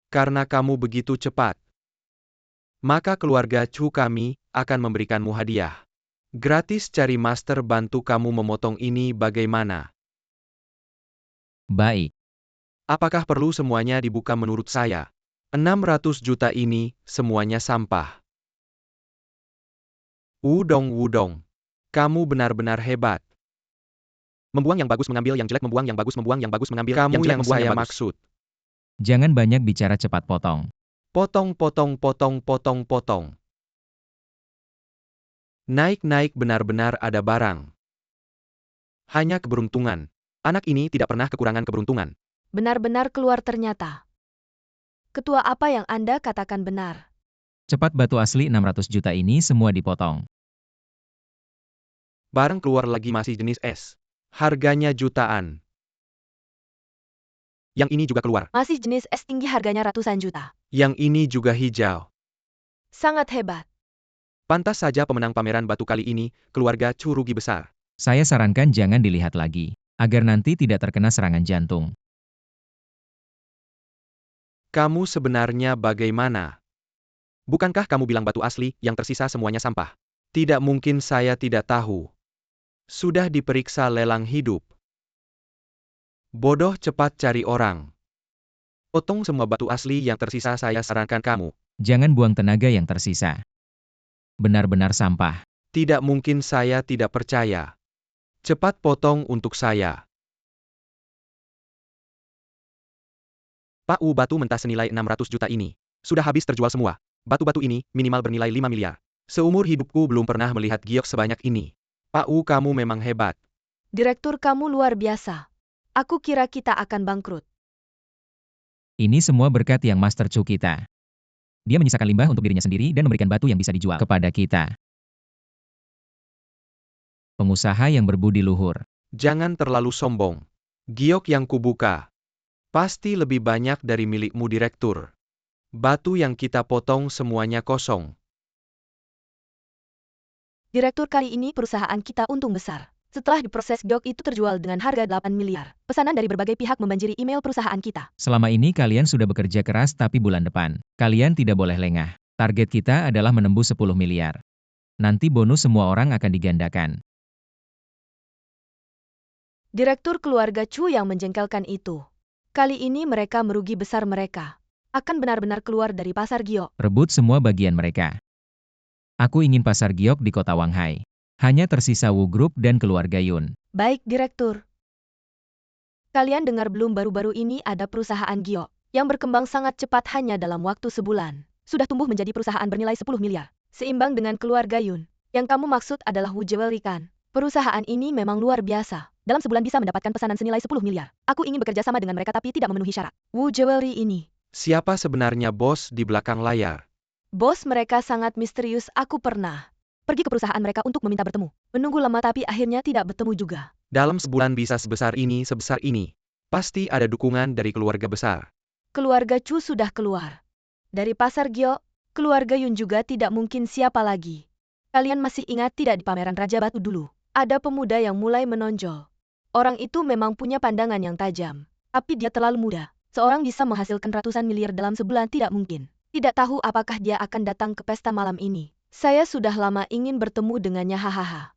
Karena kamu begitu cepat, maka keluarga Chu kami akan memberikanmu hadiah. Gratis cari master bantu kamu memotong ini bagaimana? Baik. Apakah perlu semuanya dibuka menurut saya? 600 juta ini semuanya sampah. Wudong, kamu benar-benar hebat. Membuang yang bagus mengambil yang jelek, membuang yang bagus mengambil Kamu yang jelek, yang membuang saya yang maksud. Jangan banyak bicara, cepat potong. Potong. Naik, benar-benar ada barang. Hanya keberuntungan. Anak ini tidak pernah kekurangan keberuntungan. Benar-benar keluar ternyata. Ketua, apa yang Anda katakan benar. Cepat, batu asli 600 juta ini semua dipotong. Barang keluar lagi masih jenis es. Harganya jutaan. Yang ini juga keluar. Masih jenis es tinggi harganya ratusan juta. Yang ini juga hijau. Sangat hebat. Pantas saja pemenang pameran batu kali ini, keluarga Chu rugi besar. Saya sarankan jangan dilihat lagi, agar nanti tidak terkena serangan jantung. Kamu sebenarnya bagaimana? Bukankah kamu bilang batu asli, yang tersisa semuanya sampah? Tidak mungkin saya tidak tahu. Sudah diperiksa lelang hidup. Bodoh, cepat cari orang. Potong semua batu asli yang tersisa, saya sarankan kamu. Jangan buang tenaga yang tersisa. Benar-benar sampah. Tidak mungkin, saya tidak percaya. Cepat potong untuk saya. Pak, batu mentah senilai 600 juta ini. Sudah habis terjual semua. Batu-batu ini, minimal bernilai 5 miliar. Seumur hidupku belum pernah melihat giok sebanyak ini. Pak, kamu memang hebat. Direktur, kamu luar biasa. Aku kira kita akan bangkrut. Ini semua berkat yang Master Chu kita. Dia menyisakan limbah untuk dirinya sendiri dan memberikan batu yang bisa dijual kepada kita. Pengusaha yang berbudi luhur. Jangan terlalu sombong. Giok yang kubuka pasti lebih banyak dari milikmu, direktur. Batu yang kita potong semuanya kosong. Direktur, kali ini perusahaan kita untung besar. Setelah diproses, giok itu terjual dengan harga 8 miliar. Pesanan dari berbagai pihak membanjiri email perusahaan kita. Selama ini kalian sudah bekerja keras, tapi bulan depan, kalian tidak boleh lengah. Target kita adalah menembus 10 miliar. Nanti bonus semua orang akan digandakan. Direktur, keluarga Chu yang menjengkelkan itu. Kali ini mereka merugi besar, mereka akan benar-benar keluar dari pasar giok. Rebut semua bagian mereka. Aku ingin pasar giok di kota Wanghai. Hanya tersisa Wu Group dan keluarga Yun. Baik, direktur. Kalian dengar belum, baru-baru ini ada perusahaan giok yang berkembang sangat cepat hanya dalam waktu sebulan. Sudah tumbuh menjadi perusahaan bernilai 10 miliar. Seimbang dengan keluarga Yun. Yang kamu maksud adalah Wu Jewelry, kan? Perusahaan ini memang luar biasa. Dalam sebulan bisa mendapatkan pesanan senilai 10 miliar. Aku ingin bekerja sama dengan mereka tapi tidak memenuhi syarat. Wu Jewelry ini. Siapa sebenarnya bos di belakang layar? Bos mereka sangat misterius. Aku pernah pergi ke perusahaan mereka untuk meminta bertemu. Menunggu lama tapi akhirnya tidak bertemu juga. Dalam sebulan bisa sebesar ini, sebesar ini. Pasti ada dukungan dari keluarga besar. Keluarga Chu sudah keluar dari pasar giok. Keluarga Yun juga tidak mungkin, siapa lagi? Kalian masih ingat tidak di pameran Raja Batu dulu? Ada pemuda yang mulai menonjol. Orang itu memang punya pandangan yang tajam. Tapi dia terlalu muda. Seorang bisa menghasilkan ratusan miliar dalam sebulan tidak mungkin. Tidak tahu apakah dia akan datang ke pesta malam ini. Saya sudah lama ingin bertemu dengannya, hahaha.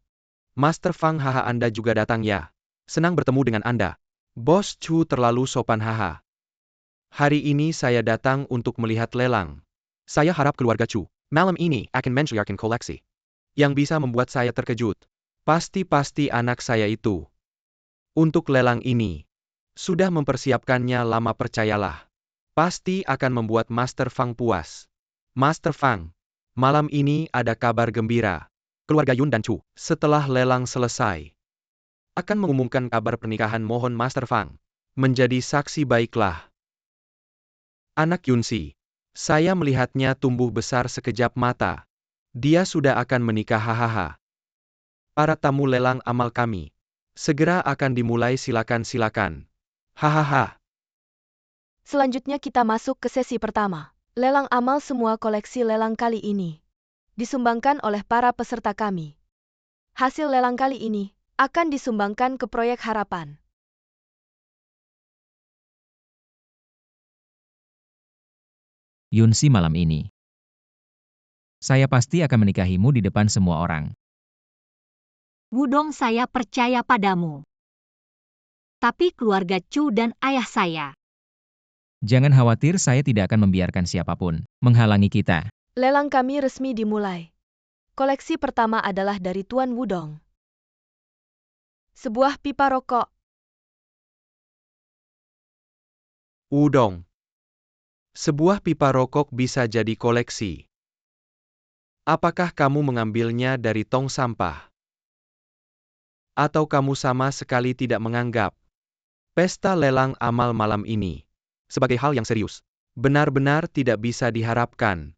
Master Fang, haha, Anda juga datang ya? Senang bertemu dengan Anda. Bos Chu terlalu sopan, haha. Hari ini saya datang untuk melihat lelang. Saya harap keluarga Chu malam ini akan menshare koleksi yang bisa membuat saya terkejut. Pasti anak saya itu. Untuk lelang ini. Sudah mempersiapkannya lama, percayalah. Pasti akan membuat Master Fang puas. Master Fang, malam ini ada kabar gembira. Keluarga Yun dan Chu, setelah lelang selesai, akan mengumumkan kabar pernikahan. Mohon Master Fang menjadi saksi, baiklah. Anak Yunsi, saya melihatnya tumbuh besar sekejap mata. Dia sudah akan menikah, hahaha. Para tamu, lelang amal kami segera akan dimulai, silakan. Hahaha. Selanjutnya kita masuk ke sesi pertama. Lelang amal. Semua koleksi lelang kali ini disumbangkan oleh para peserta kami. Hasil lelang kali ini akan disumbangkan ke proyek harapan. Yunsi, malam ini saya pasti akan menikahimu di depan semua orang. Wudong, saya percaya padamu. Tapi keluarga Chu dan ayah saya. Jangan khawatir, saya tidak akan membiarkan siapapun menghalangi kita. Lelang kami resmi dimulai. Koleksi pertama adalah dari Tuan Wudong. Sebuah pipa rokok. Wudong. Sebuah pipa rokok bisa jadi koleksi. Apakah kamu mengambilnya dari tong sampah? Atau kamu sama sekali tidak menganggap pesta lelang amal malam ini sebagai hal yang serius? Benar-benar tidak bisa diharapkan.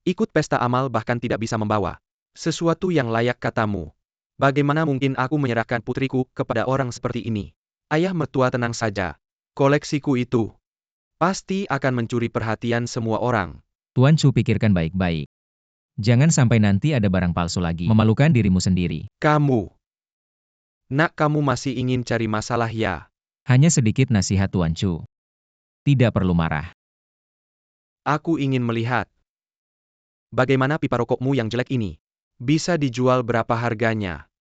Ikut pesta amal bahkan tidak bisa membawa sesuatu yang layak, katamu. Bagaimana mungkin aku menyerahkan putriku kepada orang seperti ini? Ayah mertua, tenang saja. Koleksiku itu pasti akan mencuri perhatian semua orang. Tuan Chu, pikirkan baik-baik. Jangan sampai nanti ada barang palsu lagi, memalukan dirimu sendiri. Kamu. Nak, kamu masih ingin cari masalah ya? Hanya sedikit nasihat, Tuan Chu. Tidak perlu marah. Aku ingin melihat. Bagaimana pipa rokokmu yang jelek ini? Bisa dijual berapa harganya?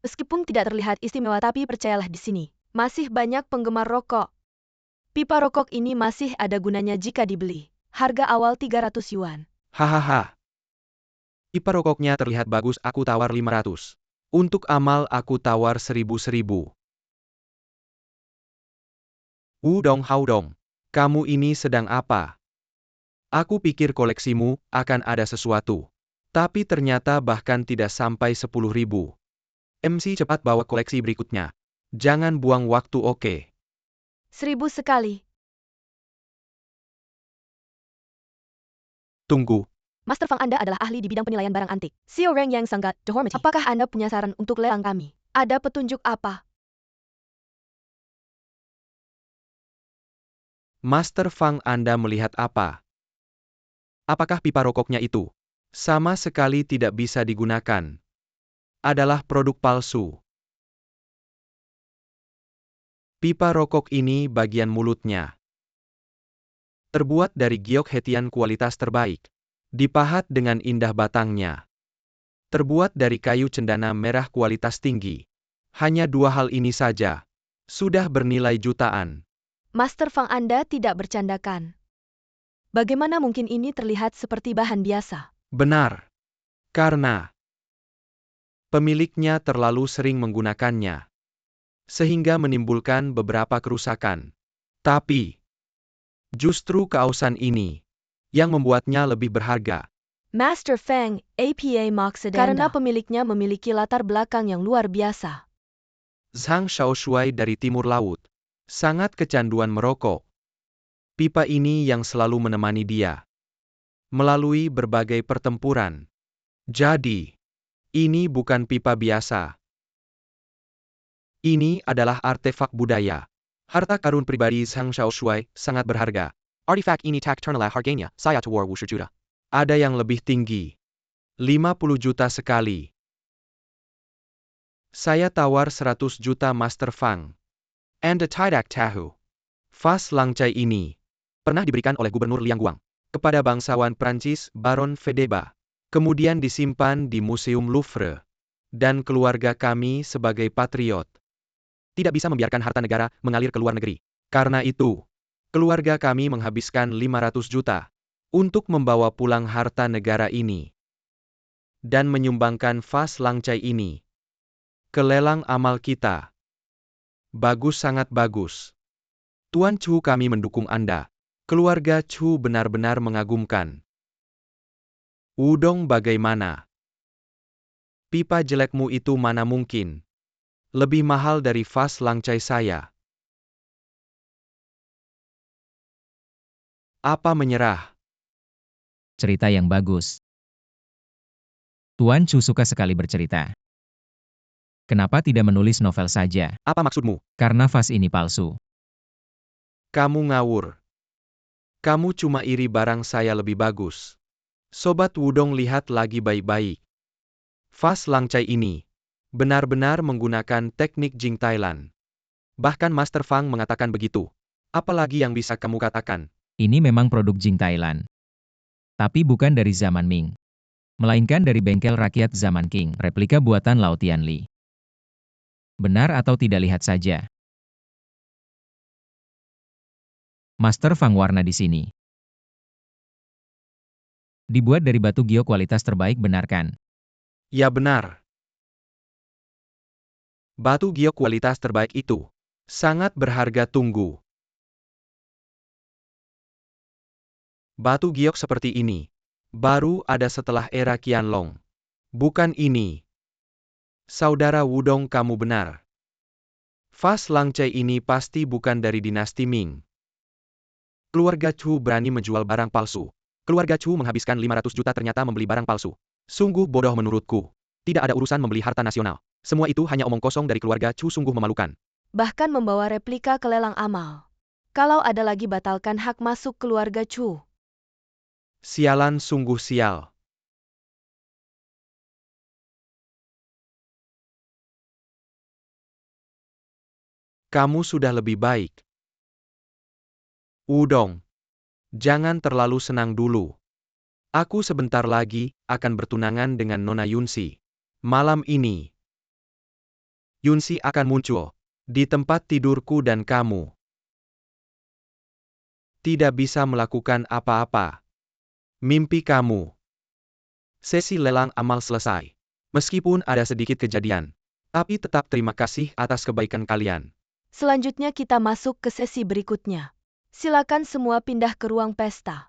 Meskipun tidak terlihat istimewa tapi percayalah di sini, masih banyak penggemar rokok. Pipa rokok ini masih ada gunanya jika dibeli. Harga awal 300 yuan. Hahaha. Pipa rokoknya terlihat bagus, aku tawar 500. Untuk amal aku tawar 1000. Wudong Haudong. Kamu ini sedang apa? Aku pikir koleksimu akan ada sesuatu. Tapi ternyata bahkan tidak sampai 10.000. MC cepat bawa koleksi berikutnya. Jangan buang waktu, oke? 1000 sekali. Tunggu. Master Fang, Anda adalah ahli di bidang penilaian barang antik. Xiao Reng yang sangat dihormati. Apakah Anda punya saran untuk lelang kami? Ada petunjuk apa? Master Fang, Anda melihat apa? Apakah pipa rokoknya itu? Sama sekali tidak bisa digunakan. Adalah produk palsu. Pipa rokok ini bagian mulutnya terbuat dari giok hetian kualitas terbaik. Dipahat dengan indah batangnya. Terbuat dari kayu cendana merah kualitas tinggi. Hanya 2 hal ini saja. Sudah bernilai jutaan. Master Fang, Anda tidak bercandakan. Bagaimana mungkin ini terlihat seperti bahan biasa? Benar. Karena pemiliknya terlalu sering menggunakannya. Sehingga menimbulkan beberapa kerusakan. Tapi justru keausan ini yang membuatnya lebih berharga. Master Fang, APA maksud karena pemiliknya memiliki latar belakang yang luar biasa. Zhang Shaoshuai dari Timur Laut. Sangat kecanduan merokok. Pipa ini yang selalu menemani dia. Melalui berbagai pertempuran. Jadi, ini bukan pipa biasa. Ini adalah artefak budaya. Harta karun pribadi Zhang Shaoshuai sangat berharga. Artifak ini tak ternilai harganya, saya tawar 50 juta. Ada yang lebih tinggi. 50 juta sekali. Saya tawar 100 juta Master Fang. Anda tidak tahu. Vas langcai ini pernah diberikan oleh Gubernur Liang Guang kepada bangsawan Prancis Baron Fedeba. Kemudian disimpan di Museum Louvre. Dan keluarga kami sebagai patriot tidak bisa membiarkan harta negara mengalir ke luar negeri. Karena itu, keluarga kami menghabiskan 500 juta untuk membawa pulang harta negara ini dan menyumbangkan vas langcai ini ke lelang amal kita. Bagus, sangat bagus. Tuan Chu, kami mendukung Anda. Keluarga Chu benar-benar mengagumkan. Wudong, bagaimana? Pipa jelekmu itu mana mungkin lebih mahal dari vas langcai saya. Apa menyerah? Cerita yang bagus. Tuan Chu suka sekali bercerita. Kenapa tidak menulis novel saja? Apa maksudmu? Karena vas ini palsu. Kamu ngawur. Kamu cuma iri barang saya lebih bagus. Sobat Wudong, lihat lagi baik-baik. Vas langcai ini benar-benar menggunakan teknik Jing Thailand. Bahkan Master Fang mengatakan begitu. Apalagi yang bisa kamu katakan? Ini memang produk Jing Thailand. Tapi bukan dari zaman Ming. Melainkan dari bengkel rakyat zaman Qing, replika buatan Lao Tianli. Benar atau tidak, lihat saja. Master Fang, warna di sini dibuat dari batu giok kualitas terbaik, benar kan? Ya, benar. Batu giok kualitas terbaik itu sangat berharga. Tunggu. Batu giok seperti ini baru ada setelah era Qianlong. Bukan ini. Saudara Wudong, kamu benar. Vas langcai ini pasti bukan dari dinasti Ming. Keluarga Chu berani menjual barang palsu. Keluarga Chu menghabiskan 500 juta ternyata membeli barang palsu. Sungguh bodoh menurutku. Tidak ada urusan membeli harta nasional. Semua itu hanya omong kosong dari keluarga Chu, sungguh memalukan. Bahkan membawa replika ke lelang amal. Kalau ada lagi, batalkan hak masuk keluarga Chu. Sialan, sungguh sial. Kamu sudah lebih baik. Wudong. Jangan terlalu senang dulu. Aku sebentar lagi akan bertunangan dengan Nona Yunsi. Malam ini, Yunsi akan muncul di tempat tidurku dan kamu tidak bisa melakukan apa-apa. Mimpi kamu. Sesi lelang amal selesai. Meskipun ada sedikit kejadian, tapi tetap terima kasih atas kebaikan kalian. Selanjutnya kita masuk ke sesi berikutnya. Silakan semua pindah ke ruang pesta.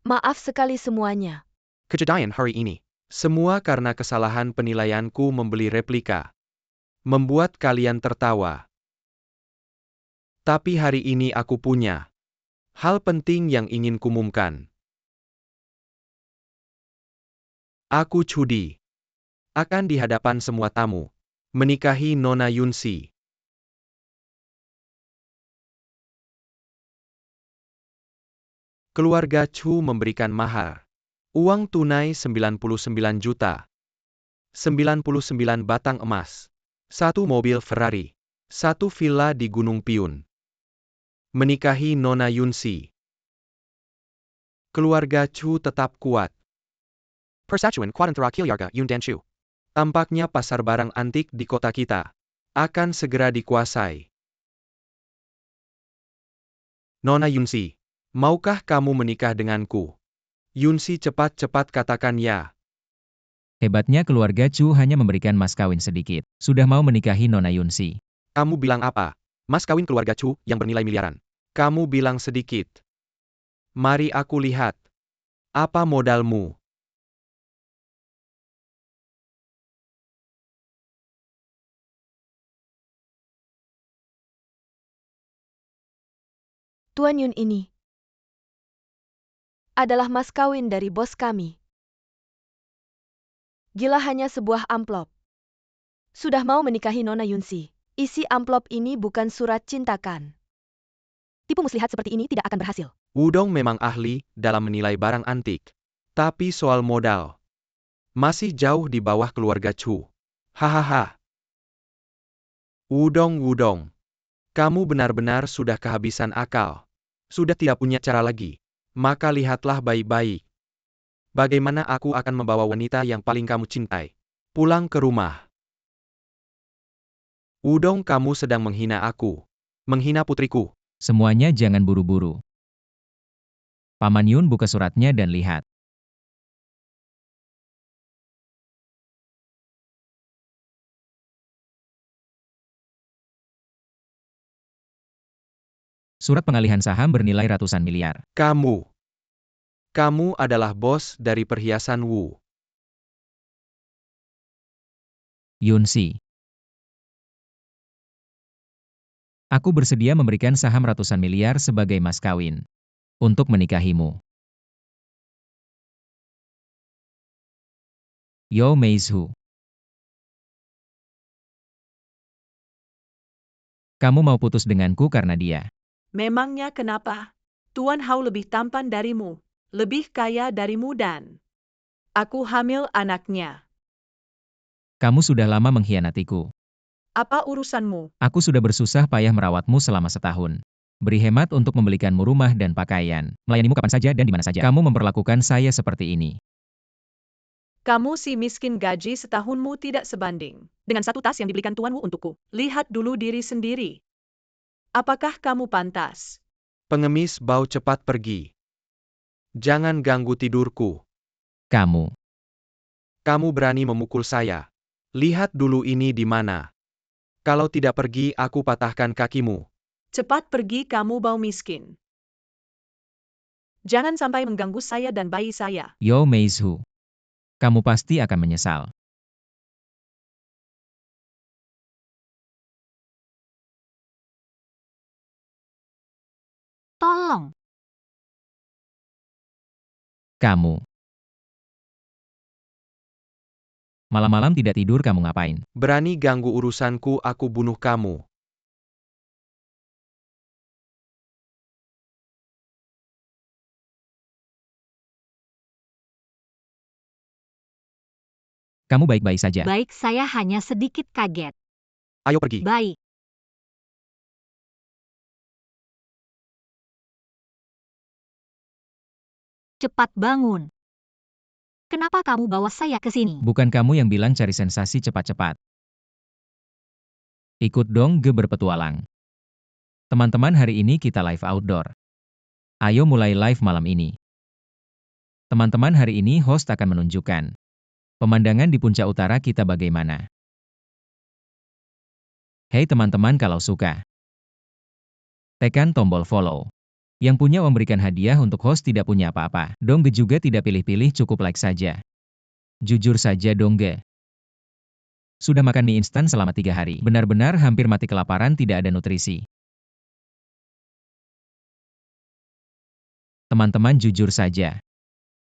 Maaf sekali semuanya. Kejadian hari ini. Semua karena kesalahan penilaianku membeli replika. Membuat kalian tertawa. Tapi hari ini aku punya hal penting yang ingin kumumkan. Aku cudi akan di hadapan semua tamu menikahi Nona Yunsi. Keluarga Chu memberikan mahar. Uang tunai 99 juta. 99 batang emas. 1 mobil Ferrari. 1 villa di Gunung Piun. Menikahi Nona Yunsi. Keluarga Chu tetap kuat. Persatuan kuat antara keluarga Yun dan Chu. Tampaknya pasar barang antik di kota kita akan segera dikuasai. Nona Yunsi, maukah kamu menikah denganku? Yunsi cepat-cepat katakan ya. Hebatnya keluarga Chu hanya memberikan mas kawin sedikit. Sudah mau menikahi Nona Yunsi. Kamu bilang apa? Mas kawin keluarga Chu yang bernilai miliaran. Kamu bilang sedikit. Mari aku lihat. Apa modalmu? Tuan Yun ini adalah mas kawin dari bos kami. Gila, hanya sebuah amplop. Sudah mau menikahi Nona Yunsi. Isi amplop ini bukan surat cinta kan? Tipu muslihat seperti ini tidak akan berhasil. Wudong memang ahli dalam menilai barang antik. Tapi soal modal, masih jauh di bawah keluarga Chu. Hahaha. Wudong, kamu benar-benar sudah kehabisan akal. Sudah tidak punya cara lagi. Maka lihatlah baik-baik. Bagaimana aku akan membawa wanita yang paling kamu cintai pulang ke rumah. Wudong, kamu sedang menghina aku. Menghina putriku. Semuanya jangan buru-buru. Paman Yun buka suratnya dan lihat. Surat pengalihan saham bernilai ratusan miliar. Kamu adalah bos dari perhiasan Wu. Yunsi. Aku bersedia memberikan saham ratusan miliar sebagai mas kawin. Untuk menikahimu. Yo Meizhu. Kamu mau putus denganku karena dia. Memangnya kenapa? Tuan Hao lebih tampan darimu, lebih kaya darimu dan aku hamil anaknya. Kamu sudah lama mengkhianatiku. Apa urusanmu? Aku sudah bersusah payah merawatmu selama setahun. Beri hemat untuk membelikanmu rumah dan pakaian. Melayanimu kapan saja dan di mana saja. Kamu memperlakukan saya seperti ini. Kamu si miskin, gaji setahunmu tidak sebanding dengan 1 tas yang dibelikan tuanmu untukku. Lihat dulu diri sendiri. Apakah kamu pantas? Pengemis bau, cepat pergi. Jangan ganggu tidurku. Kamu berani memukul saya. Lihat dulu ini di mana. Kalau tidak pergi, aku patahkan kakimu. Cepat pergi, kamu bau miskin. Jangan sampai mengganggu saya dan bayi saya. Yo Meizhu. Kamu pasti akan menyesal. Tolong. Kamu. Malam-malam tidak tidur, kamu ngapain? Berani ganggu urusanku, aku bunuh kamu. Kamu baik-baik saja. Baik, saya hanya sedikit kaget. Ayo pergi. Baik. cepat bangun. Kenapa kamu bawa saya ke sini? Bukan kamu yang bilang cari sensasi cepat-cepat. Ikut dong ge berpetualang. Teman-teman, hari ini kita live outdoor. Ayo mulai live malam ini. Teman-teman, hari ini host akan menunjukkan pemandangan di puncak utara kita bagaimana. Hey teman-teman, kalau suka, tekan tombol follow. Yang punya memberikan hadiah untuk host tidak punya apa-apa. Dongge juga tidak pilih-pilih, cukup like saja. Jujur saja Dongge. Sudah makan mie instan selama 3 hari. Benar-benar hampir mati kelaparan, tidak ada nutrisi. Teman-teman, jujur saja.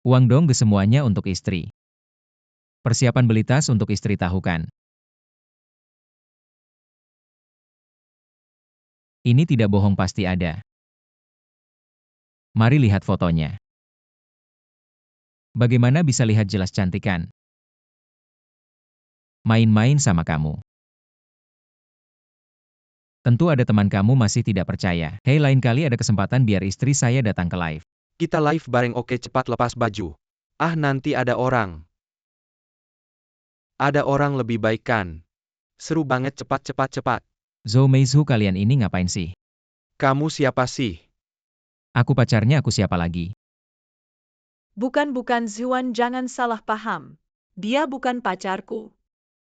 Uang Dongge semuanya untuk istri. Persiapan beli tas untuk istri tahu kan? Ini tidak bohong, pasti ada. Mari lihat fotonya. Bagaimana bisa lihat jelas, cantik kan? Main-main sama kamu. Tentu ada teman kamu masih tidak percaya. Hey, lain kali ada kesempatan biar istri saya datang ke live. Kita live bareng, oke, cepat lepas baju. Ah, nanti ada orang. Ada orang lebih baik kan? Seru banget, cepat. Zhou Meizhu, kalian ini ngapain sih? Kamu siapa sih? Aku pacarnya, aku siapa lagi? Bukan Zuan, jangan salah paham. Dia bukan pacarku.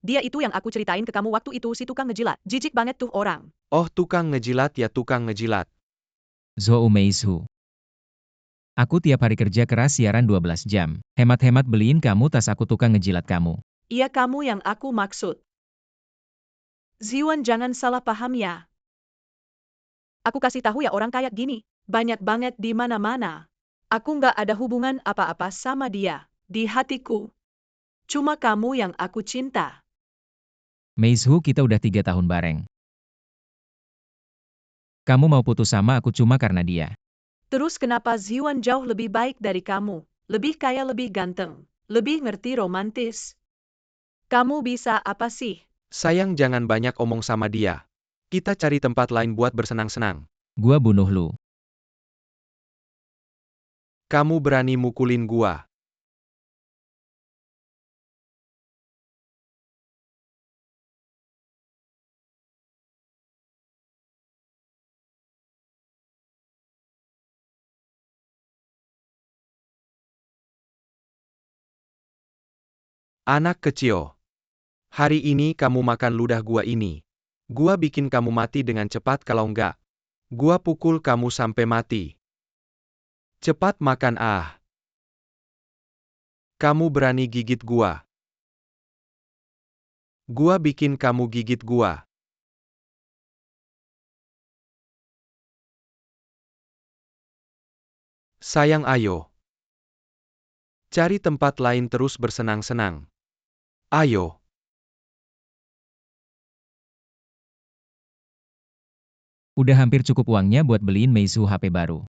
Dia itu yang aku ceritain ke kamu waktu itu, si tukang ngejilat. Jijik banget tuh orang. Oh, tukang ngejilat ya, tukang ngejilat. Zhou Meizhu. Aku tiap hari kerja keras siaran 12 jam. Hemat-hemat beliin kamu tas, aku tukang ngejilat kamu. Iya, kamu yang aku maksud. Zuan, jangan salah paham ya. Aku kasih tahu ya, orang kayak gini banyak banget di mana-mana. Aku nggak ada hubungan apa-apa sama dia. Di hatiku, cuma kamu yang aku cinta. Meizhu, kita udah 3 tahun bareng. Kamu mau putus sama aku cuma karena dia. Terus kenapa Zuan jauh lebih baik dari kamu? Lebih kaya, lebih ganteng, lebih ngerti romantis. Kamu bisa apa sih? Sayang, jangan banyak omong sama dia. Kita cari tempat lain buat bersenang-senang. Gua bunuh lu. Kamu berani mukulin gua? Anak kecil. Hari ini kamu makan ludah gua ini. Gua bikin kamu mati dengan cepat, kalau enggak, gua pukul kamu sampai mati. Cepat makan, ah. Kamu berani gigit gua? Gua bikin kamu gigit gua. Sayang, ayo. Cari tempat lain terus bersenang-senang. Ayo. Udah hampir cukup uangnya buat beliin Meizhu HP baru.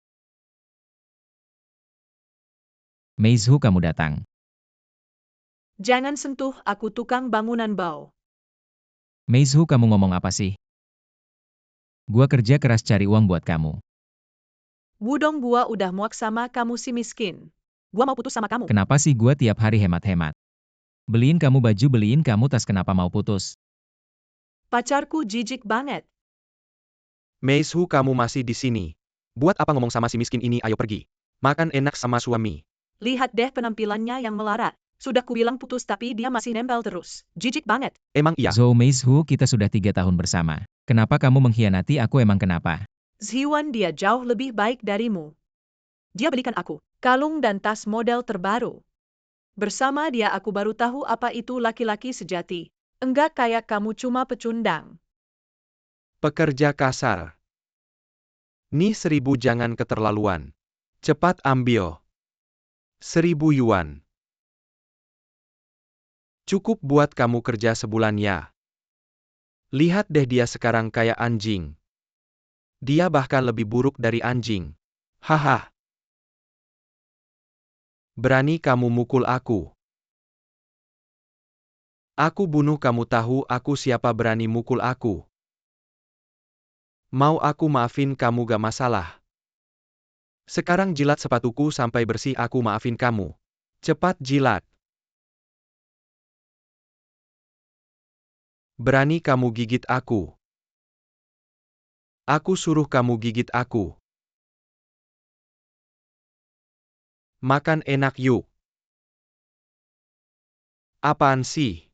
Meizhu, kamu datang. Jangan sentuh aku, tukang bangunan bau. Meizhu, kamu ngomong apa sih? Gua kerja keras cari uang buat kamu. Wudong, gua udah muak sama kamu si miskin. Gua mau putus sama kamu. Kenapa sih gua tiap hari hemat-hemat? Beliin kamu baju, beliin kamu tas, kenapa mau putus? Pacarku jijik banget. Meizhu, kamu masih di sini. Buat apa ngomong sama si miskin ini? Ayo pergi. Makan enak sama suami. Lihat deh penampilannya yang melarat. Sudah kubilang putus tapi dia masih nempel terus. Jijik banget. Emang iya? Zhou Meizhu, kita sudah 3 tahun bersama. Kenapa kamu mengkhianati aku, emang kenapa? Zuan, dia jauh lebih baik darimu. Dia belikan aku kalung dan tas model terbaru. Bersama dia aku baru tahu apa itu laki-laki sejati. Enggak kayak kamu cuma pecundang. Pekerja kasar. Nih 1000, jangan keterlaluan. Cepat ambil. 1000 yuan. Cukup buat kamu kerja sebulan ya. Lihat deh dia sekarang kayak anjing. Dia bahkan lebih buruk dari anjing. Haha. Berani kamu mukul aku? Aku bunuh kamu, tahu aku siapa berani mukul aku? Mau aku maafin kamu gak masalah. Sekarang jilat sepatuku sampai bersih, aku maafin kamu. Cepat jilat. Berani kamu gigit aku. Aku suruh kamu gigit aku. Makan enak yuk. Apaan sih?